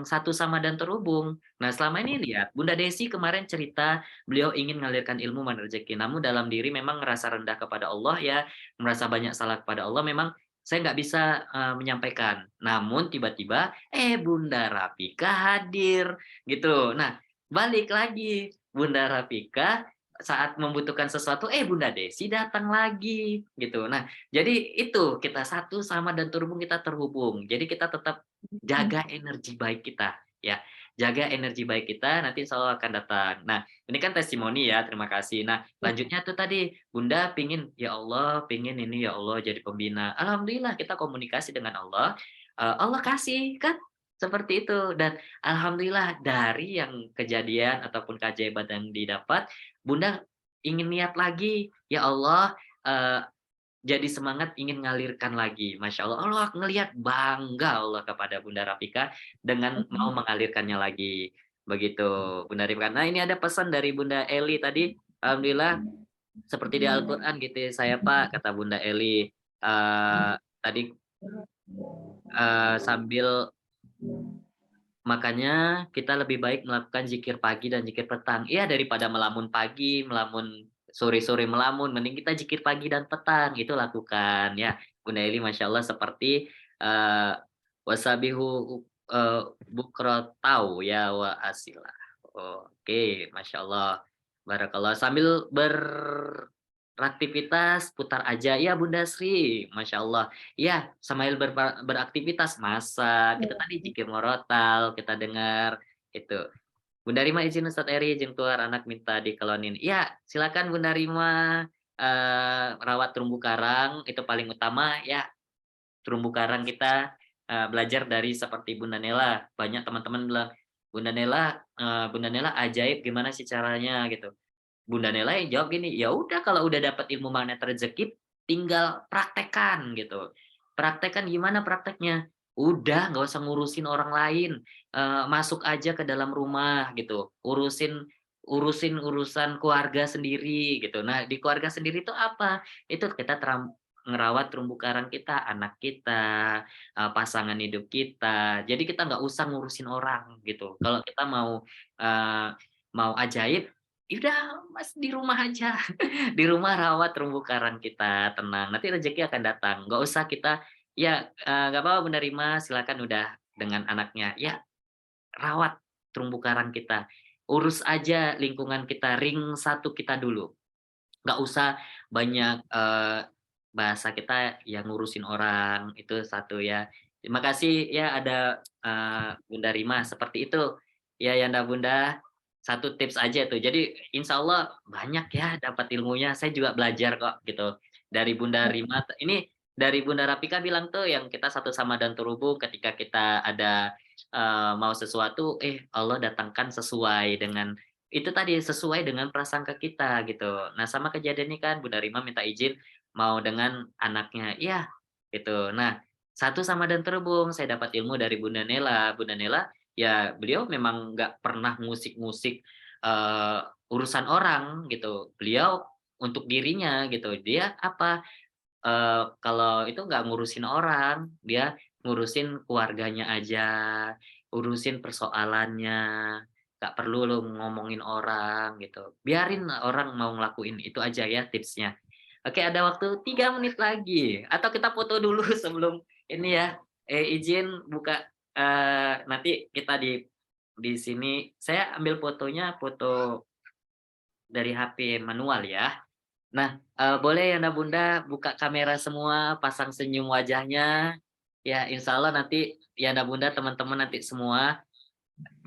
satu sama dan terhubung. Nah selama ini lihat Bunda Desi kemarin cerita beliau ingin mengalirkan ilmu mana rezeki, namun dalam diri memang merasa rendah kepada Allah ya, merasa banyak salah kepada Allah, memang saya nggak bisa menyampaikan. Namun tiba-tiba, Bunda Rapika hadir gitu. Nah, balik lagi Bunda Rapika saat membutuhkan sesuatu, Bunda Desi datang lagi gitu. Nah, jadi itu kita satu sama dan terhubung, kita terhubung. Jadi kita tetap jaga energi baik kita ya. Jaga energi baik kita, nanti insya Allah akan datang. Nah, ini kan testimoni ya, terima kasih. Nah, lanjutnya tuh tadi, Bunda pingin, ya Allah, pingin ini ya Allah jadi pembina. Alhamdulillah kita komunikasi dengan Allah, Allah kasih kan, seperti itu. Dan Alhamdulillah dari yang kejadian ataupun keajaiban yang didapat, Bunda ingin niat lagi, ya Allah, jadi semangat ingin ngalirkan lagi. Masya Allah, Allah ngelihat bangga Allah kepada Bunda Rafika dengan mau mengalirkannya lagi. Begitu, Bunda Rafika. Nah ini ada pesan dari Bunda Eli tadi. Alhamdulillah, seperti di Al-Quran gitu ya, saya Pak, kata Bunda Eli. Tadi sambil makanya kita lebih baik melakukan zikir pagi dan zikir petang. Iya daripada melamun pagi, melamun sore-sore melamun, mending kita zikir pagi dan petang itu lakukan ya. Bunda Eli Masya Allah seperti wasabihu bukrotau ya wa asila. Oke, Masya Allah. Barakallah. Sambil beraktivitas putar aja ya Bunda Sri, Masya Allah. Ya, sambil beraktivitas masak, kita tadi zikir morotal, kita dengar itu. Bunda Rima izin Ustadz Eri, izin keluar anak minta dikelonin. Ya, silakan Bunda Rima rawat terumbu karang itu paling utama ya. Terumbu karang kita belajar dari seperti Bunda Nela. Banyak teman-teman bilang, Bunda Nela ajaib gimana sih caranya gitu. Bunda Nela yang jawab gini, ya udah kalau udah dapat ilmu magnet rezeki tinggal praktekkan gitu. Praktekkan gimana prakteknya? Udah nggak usah ngurusin orang lain, masuk aja ke dalam rumah gitu. Urusin urusan keluarga sendiri gitu. Nah, di keluarga sendiri itu apa? Itu kita ngerawat terumbu karang kita, anak kita, pasangan hidup kita. Jadi kita nggak usah ngurusin orang gitu. Kalau kita mau ajaib, udah Mas di rumah aja. Di rumah rawat terumbu karang kita, tenang. Nanti rezeki akan datang. Nggak usah kita Ya, nggak apa-apa Bunda Rima, silakan udah dengan anaknya. Ya, rawat terumbu karang kita. Urus aja lingkungan kita, ring satu kita dulu. Nggak usah banyak, bahasa kita yang ngurusin orang, itu satu ya. Terima kasih ya ada, Bunda Rima seperti itu. Ya Yanda Bunda, satu tips aja tuh. Jadi insya Allah banyak ya dapat ilmunya, saya juga belajar kok gitu. Dari Bunda Rima ini dari Bunda Rapika bilang tuh yang kita satu sama dan terhubung ketika kita ada, mau sesuatu, Allah datangkan sesuai dengan itu tadi, sesuai dengan prasangka kita gitu. Nah sama kejadian ini kan Bunda Rima minta izin mau dengan anaknya, iya gitu. Nah, satu sama dan terhubung, saya dapat ilmu dari Bunda Nela. Bunda Nela ya beliau memang nggak pernah musik-musik, urusan orang gitu. Beliau untuk dirinya gitu, dia apa, kalau itu nggak ngurusin orang, dia ngurusin keluarganya aja, urusin persoalannya, nggak perlu lu ngomongin orang gitu. Biarin orang mau ngelakuin, itu aja ya tipsnya. Oke, ada waktu 3 menit lagi, atau kita foto dulu sebelum ini ya, izin buka, nanti kita di sini saya ambil fotonya, foto dari HP manual ya. Nah, boleh ya Bunda buka kamera semua, pasang senyum wajahnya, ya insya Allah nanti ya Bunda, teman-teman nanti semua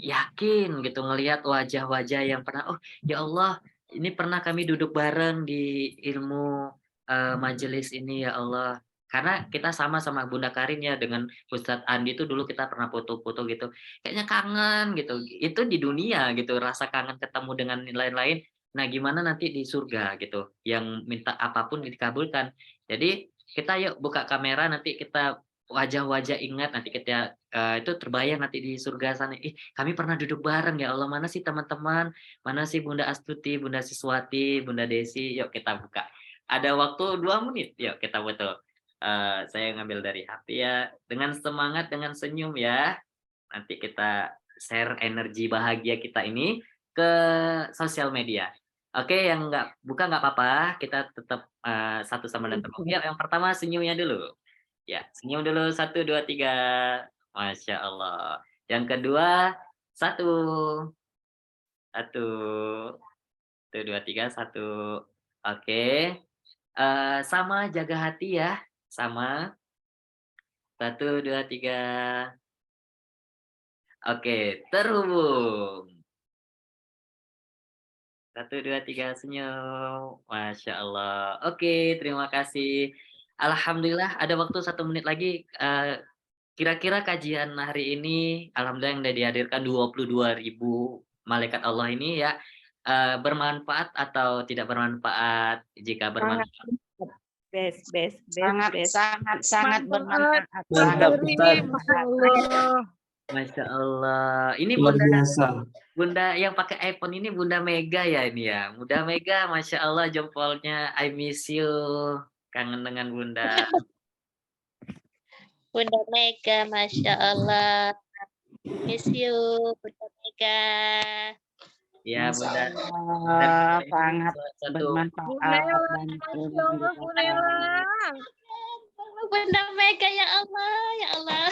yakin gitu ngelihat wajah-wajah yang pernah, "Oh ya Allah, ini pernah kami duduk bareng di ilmu, majelis ini ya Allah." Karena kita sama Bunda Karin ya dengan Ustadz Andi itu dulu kita pernah foto-foto gitu, kayaknya kangen gitu, itu di dunia gitu, rasa kangen ketemu dengan lain-lain. Nah gimana nanti di surga gitu, yang minta apapun dikabulkan. Jadi kita yuk buka kamera nanti kita wajah-wajah ingat nanti kita, itu terbayang nanti di surga sana, "Ih kami pernah duduk bareng ya Allah, mana sih teman-teman? Mana sih Bunda Astuti, Bunda Siswati, Bunda Desi?" Yuk kita buka. Ada waktu 2 menit, yuk kita foto. Saya ngambil dari HP ya, dengan semangat, dengan senyum ya. Nanti kita share energi bahagia kita ini ke sosial media. Oke, yang nggak buka nggak apa-apa, kita tetap, satu sama lain terhubung. Ya, yang pertama senyumnya dulu. Ya, senyum dulu, 1, 2, 3. Masya Allah. Yang kedua, 1, 1, 1, 2, 3, 1. Oke, sama jaga hati ya, sama. 1, 2, 3. Oke, terhubung. 1, 2, 3, senyum. Masya Allah. Oke, terima kasih. Alhamdulillah ada waktu 1 menit lagi. Kira-kira kajian hari ini, alhamdulillah yang sudah dihadirkan 22.000 malaikat Allah ini ya, bermanfaat atau tidak bermanfaat? Jika Sangat bermanfaat, best, best, best, Sangat, best. sangat, sangat Manfaat. bermanfaat. Mantap, Pak Heri, Ustaz. Masya Allah. Masya Allah. Ini Luar Bunda biasa. Bunda yang pakai iPhone ini Bunda Mega ya ini ya. Bunda Mega, Masya Allah jempolnya. I miss you. Kangen dengan Bunda. Bunda Mega, Masya Allah. Miss you, Bunda Mega. Ya Masya Bunda. Allah, sangat Satu. Bu bermanfaat Nela, dan Masya Allah, Bu Nela. Bunda Mega, ya Allah, ya Allah.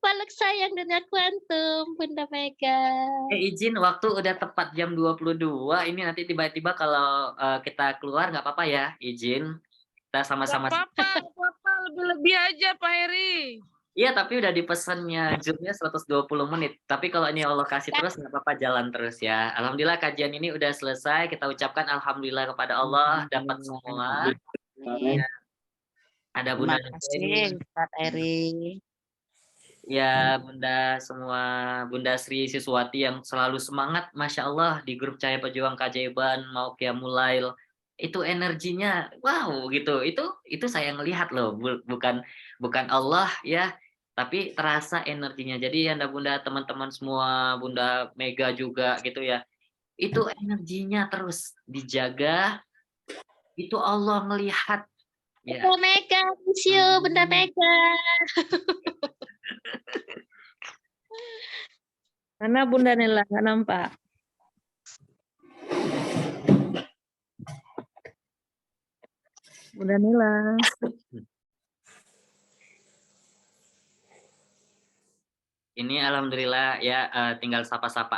Palak sayang dunia kuantum, Bunda Mega. Izin waktu udah tepat jam 22. Ini nanti tiba-tiba kalau kita keluar nggak apa-apa ya, izin. Kita Gak sama-sama. apa-apa, lebih-lebih aja Pak Heri. Iya, tapi udah dipesannya Zoom-nya 120 menit. Tapi kalau ini Allah kasih terus nggak apa-apa, jalan terus ya. Alhamdulillah kajian ini udah selesai. Kita ucapkan alhamdulillah kepada Allah dapat semua. Ya, ada Terima Bunda kasih, Neni. Ustaz Eri. Ya, Bunda semua, Bunda Sri Siswati yang selalu semangat, Masya Allah, di grup Cahaya Pejuang Keajaiban, mau Qiyamul Lail, itu energinya, wow gitu, itu saya ngelihat loh, bukan Allah ya, tapi terasa energinya. Jadi Anda Bunda, teman-teman semua, Bunda Mega juga gitu ya, itu energinya terus dijaga, itu Allah melihat. Ya. Bunda Mega, miss you, Bunda Mega. Mana Bunda Nela? Nggak nampak. Bunda Nela. Ini alhamdulillah ya tinggal sapa-sapa